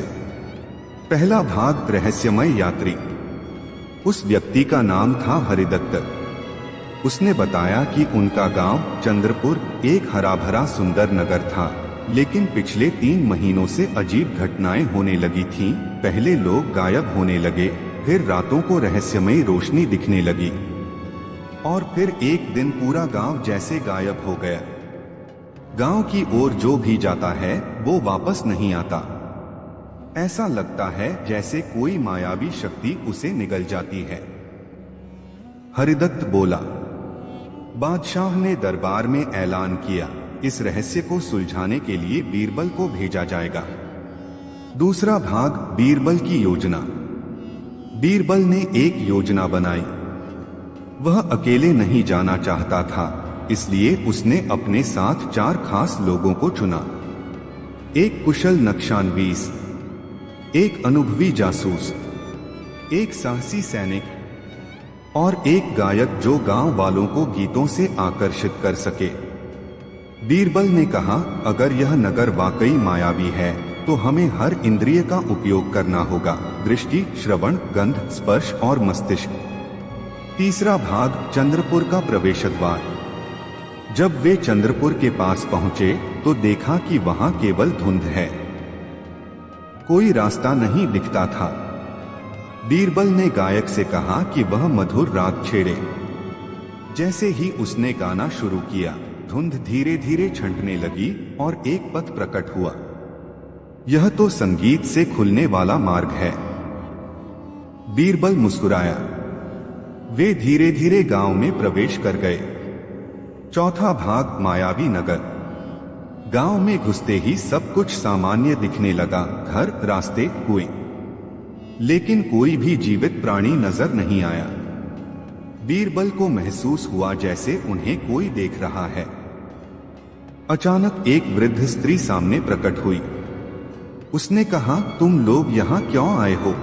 S1: पहला भाग, रहस्यमय यात्री। उस व्यक्ति का नाम था हरिदत्त। उसने बताया कि उनका गांव चंद्रपुर एक हरा भरा सुंदर नगर था, लेकिन पिछले 3 महीनों से अजीब घटनाएं होने लगी थीं। पहले लोग गायब होने लगे, फिर रातों को रहस्यमयी रोशनी दिखने लगी, और फिर एक दिन पूरा गांव जैसे गायब हो गया। गांव की ओर जो भी जाता है वो वापस नहीं आता। ऐसा लगता है जैसे कोई मायावी शक्ति उसे निगल जाती है। हरिदत्त बोला। बादशाह ने दरबार में ऐलान किया, इस रहस्य को सुलझाने के लिए बीरबल को भेजा जाएगा। दूसरा भाग, बीरबल की योजना। बीरबल ने एक योजना बनाई। वह अकेले नहीं जाना चाहता था, इसलिए उसने अपने साथ 4 खास लोगों को चुना। एक कुशल नक्शानवीस, एक अनुभवी जासूस, एक साहसी सैनिक और एक गायक जो गांव वालों को गीतों से आकर्षित कर सके। बीरबल ने कहा, अगर यह नगर वाकई मायावी है तो हमें हर इंद्रिय का उपयोग करना होगा, दृष्टि, श्रवण, गंध, स्पर्श और मस्तिष्क। तीसरा भाग, चंद्रपुर का प्रवेश द्वार। जब वे चंद्रपुर के पास पहुंचे तो देखा कि वहां केवल धुंध है, कोई रास्ता नहीं दिखता था। बीरबल ने गायक से कहा कि वह मधुर राग छेड़े। जैसे ही उसने गाना शुरू किया, धुंध धीरे धीरे छंटने लगी और एक पथ प्रकट हुआ। यह तो संगीत से खुलने वाला मार्ग है। बीरबल मुस्कुराया। वे धीरे धीरे गांव में प्रवेश कर गए। चौथा भाग, मायावी नगर। गांव में घुसते ही सब कुछ सामान्य दिखने लगा, घर, रास्ते, कुएं, लेकिन कोई भी जीवित प्राणी नजर नहीं आया। बीरबल को महसूस हुआ जैसे उन्हें कोई देख रहा है। अचानक एक वृद्ध स्त्री सामने प्रकट हुई। उसने कहा, तुम लोग यहाँ क्यों आए हो?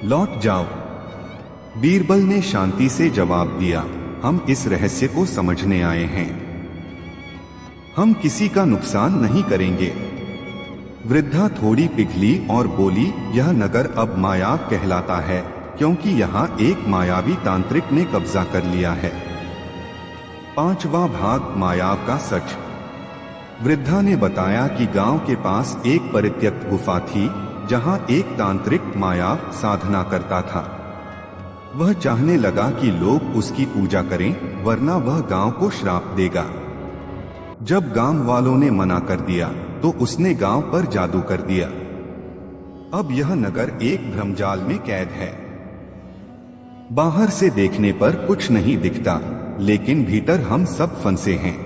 S1: लौट जाओ। बीरबल ने शांति से जवाब दिया, हम इस रहस्य को समझने आए हैं। हम किसी का नुकसान नहीं करेंगे। वृद्धा थोड़ी पिघली और बोली, यह नगर अब मायाव कहलाता है क्योंकि यहाँ एक मायावी तांत्रिक ने कब्जा कर लिया है। पांचवा भाग, मायाव का सच। वृद्धा ने बताया कि गांव के पास एक परित्यक्त गुफा थी जहां एक तांत्रिक मायाव साधना करता था। वह चाहने लगा कि लोग उसकी पूजा करें, वरना वह गांव को श्राप देगा। जब गांव वालों ने मना कर दिया तो उसने गांव पर जादू कर दिया। अब यह नगर एक भ्रमजाल में कैद है। बाहर से देखने पर कुछ नहीं दिखता, लेकिन भीतर हम सब फंसे हैं।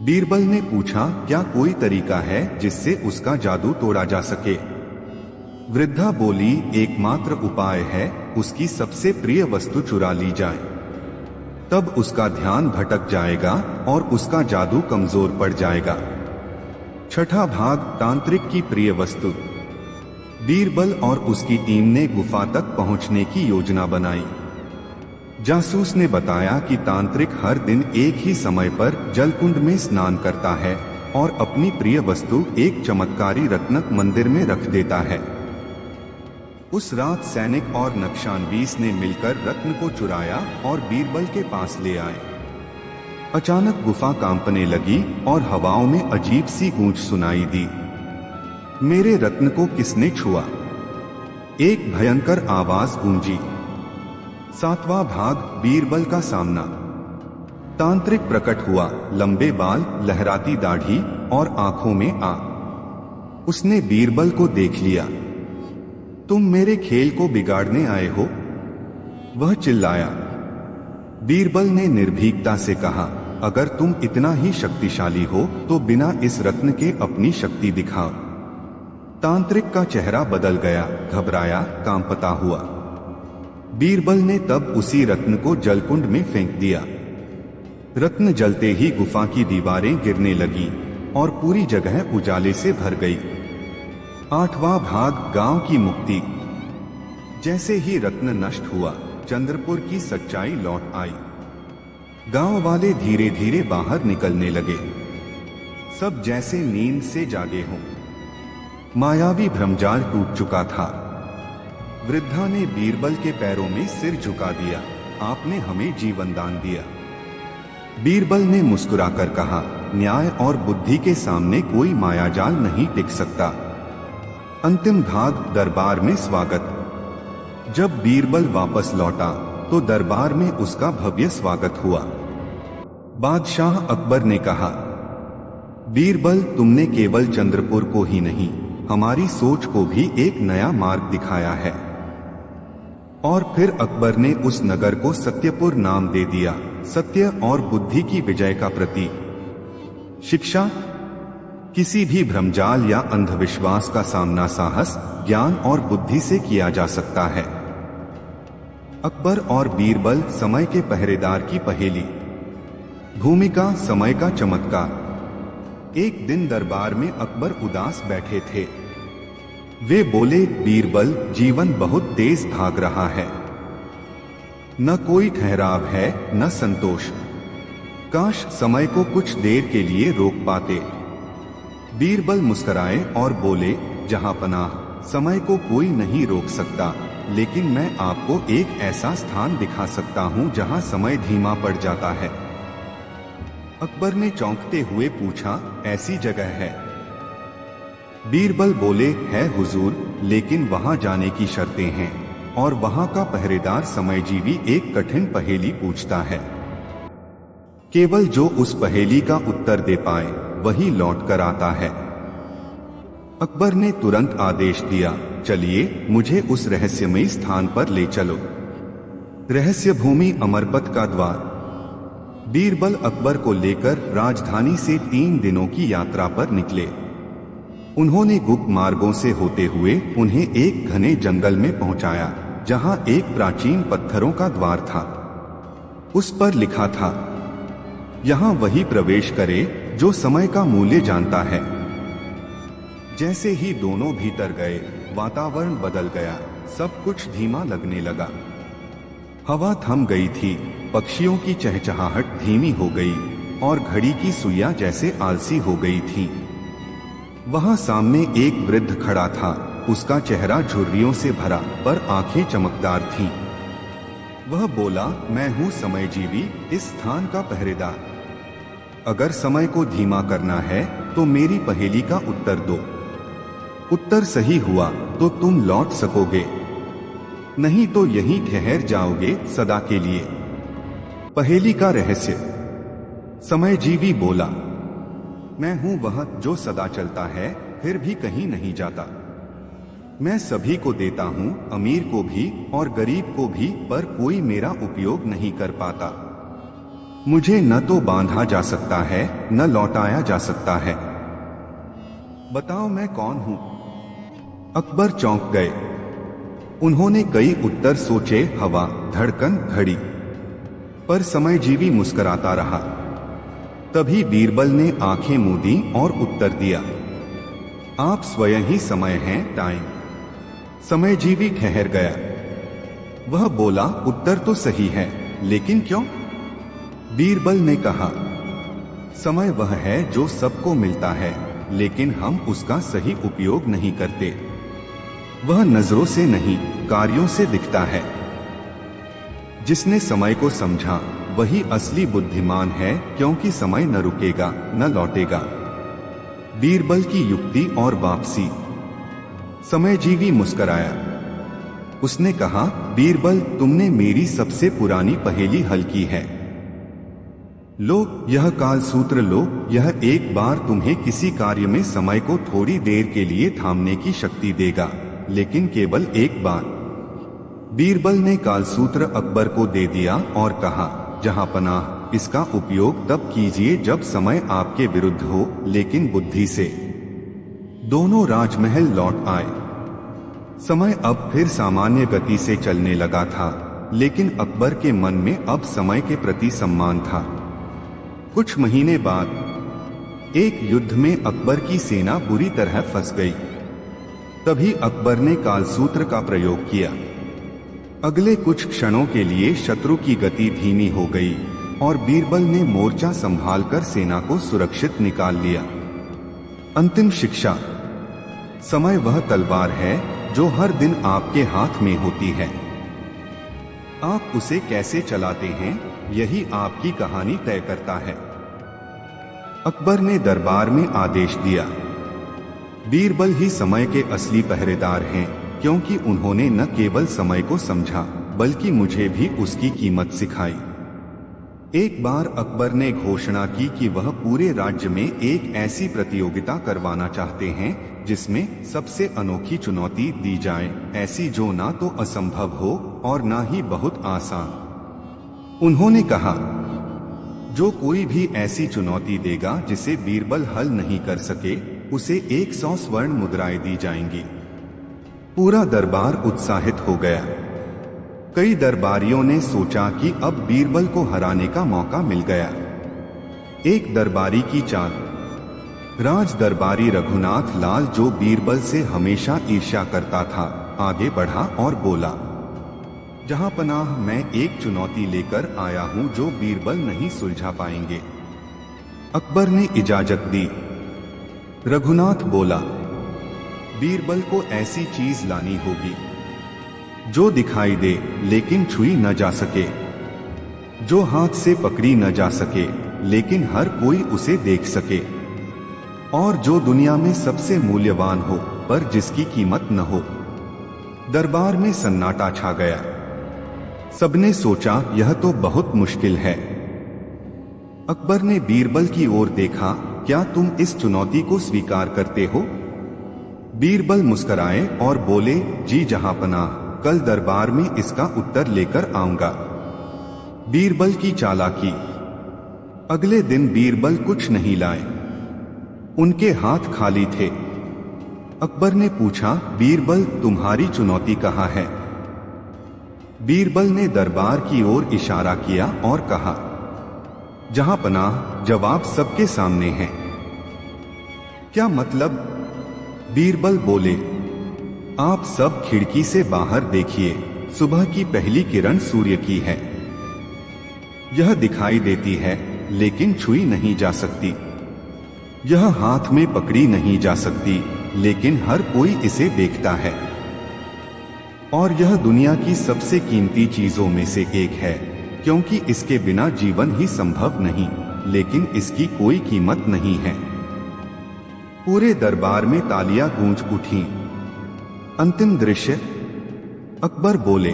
S1: बीरबल ने पूछा, क्या कोई तरीका है जिससे उसका जादू तोड़ा जा सके? वृद्धा बोली, एकमात्र उपाय है, उसकी सबसे प्रिय वस्तु चुरा ली जाए। तब उसका ध्यान भटक जाएगा और उसका जादू कमजोर पड़ जाएगा। छठा भाग, तांत्रिक की प्रिय वस्तु। बीरबल और उसकी टीम ने गुफा तक पहुंचने की योजना बनाई। जासूस ने बताया कि तांत्रिक हर दिन एक ही समय पर जलकुंड में स्नान करता है और अपनी प्रिय वस्तु एक चमत्कारी रत्नक मंदिर में रख देता है। उस रात सैनिक और नक्शानवीस ने मिलकर रत्न को चुराया और बीरबल के पास ले आए। अचानक गुफा कांपने लगी और हवाओं में अजीब सी गूंज सुनाई दी। मेरे रत्न को किसने छुआ? एक भयंकर आवाज गूंजी। सातवां भाग, बीरबल का सामना। तांत्रिक प्रकट हुआ, लंबे बाल, लहराती दाढ़ी और आंखों में आग। उसने बीरबल को देख लिया। तुम मेरे खेल को बिगाड़ने आए हो? वह चिल्लाया। बीरबल ने निर्भीकता से कहा, अगर तुम इतना ही शक्तिशाली हो तो बिना इस रत्न के अपनी शक्ति दिखाओ। तांत्रिक का चेहरा बदल गया, घबराया, कांपता हुआ। बीरबल ने तब उसी रत्न को जलकुंड में फेंक दिया। रत्न जलते ही गुफा की दीवारें गिरने लगी और पूरी जगह उजाले से भर गई। 8वां भाग, गांव की मुक्ति। जैसे ही रत्न नष्ट हुआ, चंद्रपुर की सच्चाई लौट आई। गांव वाले धीरे धीरे बाहर निकलने लगे, सब जैसे नींद से जागे हों। मायावी भ्रमजाल टूट चुका था। वृद्धा ने बीरबल के पैरों में सिर झुका दिया, आपने हमें जीवन दान दिया। बीरबल ने मुस्कुराकर कहा, न्याय और बुद्धि के सामने कोई मायाजाल नहीं टिक सकता। अंतिम भाग, दरबार में स्वागत। जब बीरबल वापस लौटा तो दरबार में उसका भव्य स्वागत हुआ। बादशाह अकबर ने कहा, बीरबल, तुमने केवल चंद्रपुर को ही नहीं, हमारी सोच को भी एक नया मार्ग दिखाया है। और फिर अकबर ने उस नगर को सत्यपुर नाम दे दिया, सत्य और बुद्धि की विजय का प्रतीक। शिक्षा, किसी भी भ्रमजाल या अंधविश्वास का सामना साहस, ज्ञान और बुद्धि से किया जा सकता है। अकबर और बीरबल, समय के पहरेदार की पहेली। भूमिका, समय का चमत्कार। एक दिन दरबार में अकबर उदास बैठे थे। वे बोले, बीरबल, जीवन बहुत तेज भाग रहा है, न कोई ठहराव है, न संतोष। काश समय को कुछ देर के लिए रोक पाते। बीरबल मुस्कुराए और बोले, जहां पनाह, समय को कोई नहीं रोक सकता, लेकिन मैं आपको एक ऐसा स्थान दिखा सकता हूं जहां समय धीमा पड़ जाता है। अकबर ने चौंकते हुए पूछा, ऐसी जगह है? बीरबल बोले, है हुजूर, लेकिन वहां जाने की शर्तें हैं और वहां का पहरेदार समयजीवी एक कठिन पहेली पूछता है। केवल जो उस पहेली का उत्तर दे पाए वही लौट कर आता है। अकबर ने तुरंत आदेश दिया, चलिए मुझे उस रहस्यमयी स्थान पर ले चलो। रहस्य भूमि, अमरपथ का द्वार। बीरबल अकबर को लेकर राजधानी से 3 दिनों की यात्रा पर निकले। उन्होंने गुप्त मार्गों से होते हुए उन्हें एक घने जंगल में पहुंचाया, जहां एक प्राचीन पत्थरों का द्वार था। उस पर लिखा था, यहां वही प्रवेश करे जो समय का मूल्य जानता है। जैसे ही दोनों भीतर गए, वातावरण बदल गया, सब कुछ धीमा लगने लगा। हवा थम गई थी, पक्षियों की चहचहाहट धीमी हो गई और घड़ी की सुइयां जैसे आलसी हो गई थी। वहां सामने एक वृद्ध खड़ा था, उसका चेहरा झुर्रियों से भरा पर आंखें चमकदार थीं। वह बोला, मैं हूं समयजीवी, इस स्थान का पहरेदार। अगर समय को धीमा करना है तो मेरी पहेली का उत्तर दो। उत्तर सही हुआ तो तुम लौट सकोगे, नहीं तो यहीं ठहर जाओगे सदा के लिए। पहेली का रहस्य। समयजीवी बोला, मैं हूं वह जो सदा चलता है फिर भी कहीं नहीं जाता। मैं सभी को देता हूं, अमीर को भी और गरीब को भी, पर कोई मेरा उपयोग नहीं कर पाता। मुझे न तो बांधा जा सकता है न लौटाया जा सकता है। बताओ मैं कौन हूं? अकबर चौंक गए। उन्होंने कई उत्तर सोचे, हवा, धड़कन, घड़ी, पर समयजीवी मुस्कुराता रहा। तभी बीरबल ने आंखें मूंदी और उत्तर दिया, आप स्वयं ही समय हैं, टाइम। समयजीवी ठहर गया। वह बोला, उत्तर तो सही है, लेकिन क्यों? बीरबल ने कहा, समय वह है जो सबको मिलता है, लेकिन हम उसका सही उपयोग नहीं करते। वह नजरों से नहीं, कार्यों से दिखता है। जिसने समय को समझा वही असली बुद्धिमान है, क्योंकि समय न रुकेगा न लौटेगा। बीरबल की युक्ति और वापसी। समयजीवी मुस्कुराया। उसने कहा, बीरबल, तुमने मेरी सबसे पुरानी पहेली हल की है। लो यह कालसूत्र लो, यह एक बार तुम्हें किसी कार्य में समय को थोड़ी देर के लिए थामने की शक्ति देगा, लेकिन केवल एक बार। बीरबल ने कालसूत्र अकबर को दे दिया और कहा, जहां पनाह, इसका उपयोग तब कीजिए जब समय आपके विरुद्ध हो, लेकिन बुद्धि से। दोनों राजमहल लौट आए। समय अब फिर सामान्य गति से चलने लगा था, लेकिन अकबर के मन में अब समय के प्रति सम्मान था। कुछ महीने बाद एक युद्ध में अकबर की सेना बुरी तरह फंस गई। तभी अकबर ने कालसूत्र का प्रयोग किया। अगले कुछ क्षणों के लिए शत्रु की गति धीमी हो गई और बीरबल ने मोर्चा संभालकर सेना को सुरक्षित निकाल लिया। अंतिम शिक्षा। समय वह तलवार है जो हर दिन आपके हाथ में होती है। आप उसे कैसे चलाते हैं, यही आपकी कहानी तय करता है। अकबर ने दरबार में आदेश दिया, बीरबल ही समय के असली पहरेदार हैं, क्योंकि उन्होंने न केवल समय को समझा बल्कि मुझे भी उसकी कीमत सिखाई। एक बार अकबर ने घोषणा की कि वह पूरे राज्य में एक ऐसी प्रतियोगिता करवाना चाहते हैं जिसमें सबसे अनोखी चुनौती दी जाए, ऐसी जो ना तो असंभव हो और ना ही बहुत आसान। उन्होंने कहा, जो कोई भी ऐसी चुनौती देगा जिसे बीरबल हल नहीं कर सके, उसे 100 स्वर्ण मुद्राएं दी जाएंगी। पूरा दरबार उत्साहित हो गया। कई दरबारियों ने सोचा कि अब बीरबल को हराने का मौका मिल गया। एक दरबारी की चाल। राज दरबारी रघुनाथ लाल, जो बीरबल से हमेशा ईर्ष्या करता था, आगे बढ़ा और बोला, जहां पनाह, मैं एक चुनौती लेकर आया हूं जो बीरबल नहीं सुलझा पाएंगे। अकबर ने इजाजत दी। रघुनाथ बोला, बीरबल को ऐसी चीज लानी होगी जो दिखाई दे लेकिन छुई न जा सके, जो हाथ से पकड़ी न जा सके लेकिन हर कोई उसे देख सके, और जो दुनिया में सबसे मूल्यवान हो पर जिसकी कीमत न हो। दरबार में सन्नाटा छा गया। सबने सोचा, यह तो बहुत मुश्किल है। अकबर ने बीरबल की ओर देखा, क्या तुम इस चुनौती को स्वीकार करते हो? बीरबल मुस्कुराए और बोले, जी जहांपनाह, कल दरबार में इसका उत्तर लेकर आऊंगा। बीरबल की चालाकी। अगले दिन बीरबल कुछ नहीं लाए। उनके हाथ खाली थे। अकबर ने पूछा, बीरबल, तुम्हारी चुनौती कहाँ है? बीरबल ने दरबार की ओर इशारा किया और कहा, जहांपनाह, जवाब सबके सामने है। क्या मतलब? बीरबल बोले, आप सब खिड़की से बाहर देखिए, सुबह की पहली किरण सूर्य की है। यह दिखाई देती है लेकिन छुई नहीं जा सकती। यह हाथ में पकड़ी नहीं जा सकती लेकिन हर कोई इसे देखता है। और यह दुनिया की सबसे कीमती चीजों में से एक है, क्योंकि इसके बिना जीवन ही संभव नहीं, लेकिन इसकी कोई कीमत नहीं है। पूरे दरबार में तालियां गूंज उठी। अंतिम दृश्य। अकबर बोले,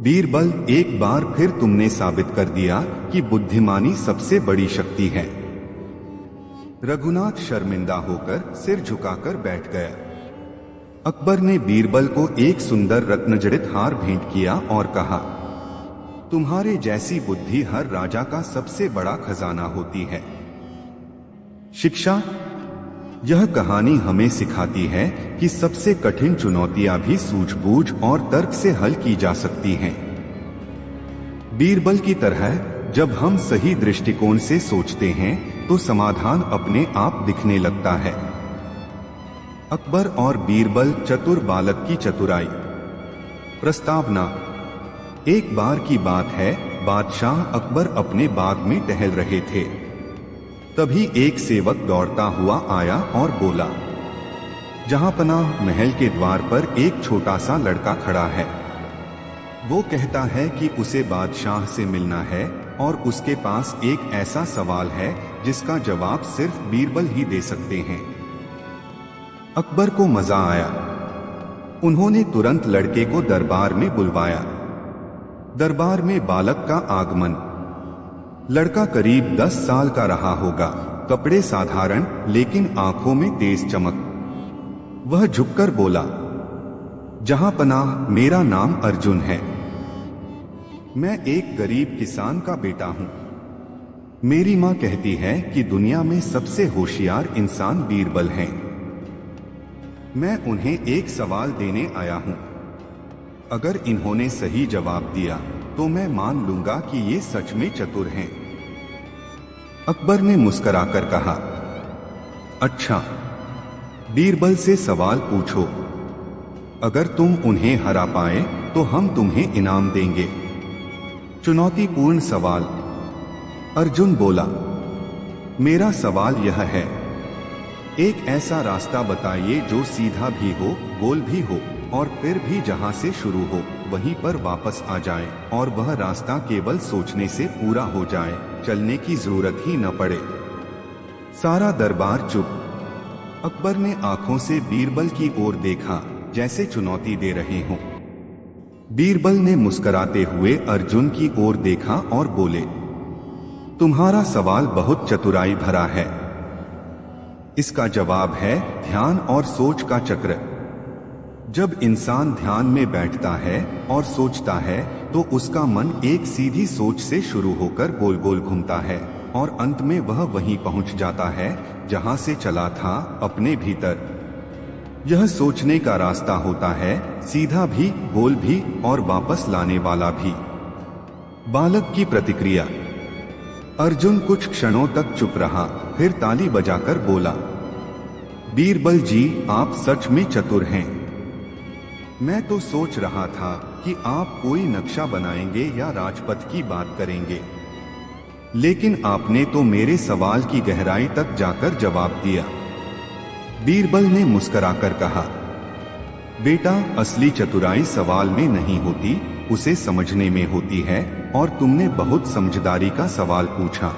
S1: बीरबल, एक बार फिर तुमने साबित कर दिया कि बुद्धिमानी सबसे बड़ी शक्ति है। रघुनाथ शर्मिंदा होकर सिर झुकाकर बैठ गया। अकबर ने बीरबल को एक सुंदर रत्नजड़ित हार भेंट किया और कहा, तुम्हारे जैसी बुद्धि हर राजा का सबसे बड़ा खजाना होती है। शिक्षा। यह कहानी हमें सिखाती है कि सबसे कठिन चुनौतियां भी सूझबूझ और तर्क से हल की जा सकती हैं। बीरबल की तरह जब हम सही दृष्टिकोण से सोचते हैं तो समाधान अपने आप दिखने लगता है। अकबर और बीरबल, चतुर बालक की चतुराई। प्रस्तावना। एक बार की बात है, बादशाह अकबर अपने बाग में टहल रहे थे। तभी एक सेवक दौड़ता हुआ आया और बोला, जहांपनाह, महल के द्वार पर एक छोटा सा लड़का खड़ा है। वो कहता है कि उसे बादशाह से मिलना है और उसके पास एक ऐसा सवाल है जिसका जवाब सिर्फ बीरबल ही दे सकते हैं। अकबर को मजा आया। उन्होंने तुरंत लड़के को दरबार में बुलवाया। दरबार में बालक का आगमन। लड़का करीब 10 साल का रहा होगा, कपड़े साधारण लेकिन आंखों में तेज चमक। वह झुककर बोला, जहांपनाह, मेरा नाम अर्जुन है। मैं एक गरीब किसान का बेटा हूं। मेरी मां कहती है कि दुनिया में सबसे होशियार इंसान बीरबल हैं। मैं उन्हें एक सवाल देने आया हूं। अगर इन्होंने सही जवाब दिया तो मैं मान लूंगा कि ये सच में चतुर हैं। अकबर ने मुस्कुराकर कहा, अच्छा, बीरबल से सवाल पूछो। अगर तुम उन्हें हरा पाए तो हम तुम्हें इनाम देंगे। चुनौतीपूर्ण सवाल। अर्जुन बोला, मेरा सवाल यह है, एक ऐसा रास्ता बताइए जो सीधा भी हो, गोल भी हो और फिर भी जहां से शुरू हो वहीं पर वापस आ जाए और वह रास्ता केवल सोचने से पूरा हो जाए, चलने की जरूरत ही न पड़े। सारा दरबार चुप। अकबर ने आंखों से बीरबल की ओर देखा जैसे चुनौती दे रहे हों। बीरबल ने मुस्कुराते हुए अर्जुन की ओर देखा और बोले, तुम्हारा सवाल बहुत चतुराई भरा है। इसका जवाब है ध्यान और सोच का चक्र। जब इंसान ध्यान में बैठता है और सोचता है तो उसका मन एक सीधी सोच से शुरू होकर गोल गोल घूमता है और अंत में वह वहीं पहुंच जाता है जहां से चला था, अपने भीतर। यह सोचने का रास्ता होता है, सीधा भी, गोल भी और वापस लाने वाला भी। बालक की प्रतिक्रिया। अर्जुन कुछ क्षणों तक चुप रहा, फिर ताली बजाकर बोला, बीरबल जी, आप सच में चतुर हैं। मैं तो सोच रहा था कि आप कोई नक्शा बनाएंगे या राजपथ की बात करेंगे, लेकिन आपने तो मेरे सवाल की गहराई तक जाकर जवाब दिया। बीरबल ने मुस्कुराकर कहा, बेटा, असली चतुराई सवाल में नहीं होती, उसे समझने में होती है और तुमने बहुत समझदारी का सवाल पूछा।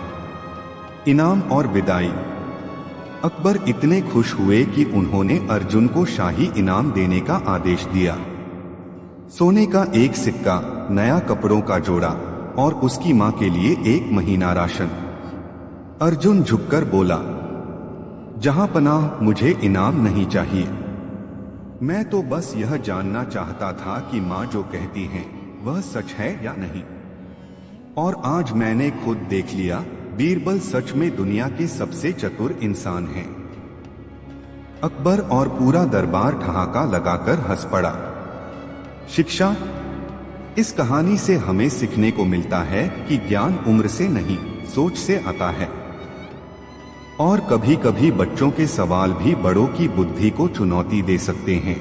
S1: इनाम और विदाई। अकबर इतने खुश हुए कि उन्होंने अर्जुन को शाही इनाम देने का आदेश दिया। सोने का एक सिक्का, नया कपड़ों का जोड़ा और उसकी मां के लिए 1 महीना राशन। अर्जुन झुककर बोला, जहां पनाह, मुझे इनाम नहीं चाहिए। मैं तो बस यह जानना चाहता था कि मां जो कहती हैं वह सच है या नहीं। और आज मैंने खुद देख लिया, बीरबल सच में दुनिया के सबसे चतुर इंसान हैं। अकबर और पूरा दरबार ठहाका लगाकर हंस पड़ा। शिक्षा। इस कहानी से हमें सीखने को मिलता है कि ज्ञान उम्र से नहीं, सोच से आता है। और कभी कभी बच्चों के सवाल भी बड़ों की बुद्धि को चुनौती दे सकते हैं।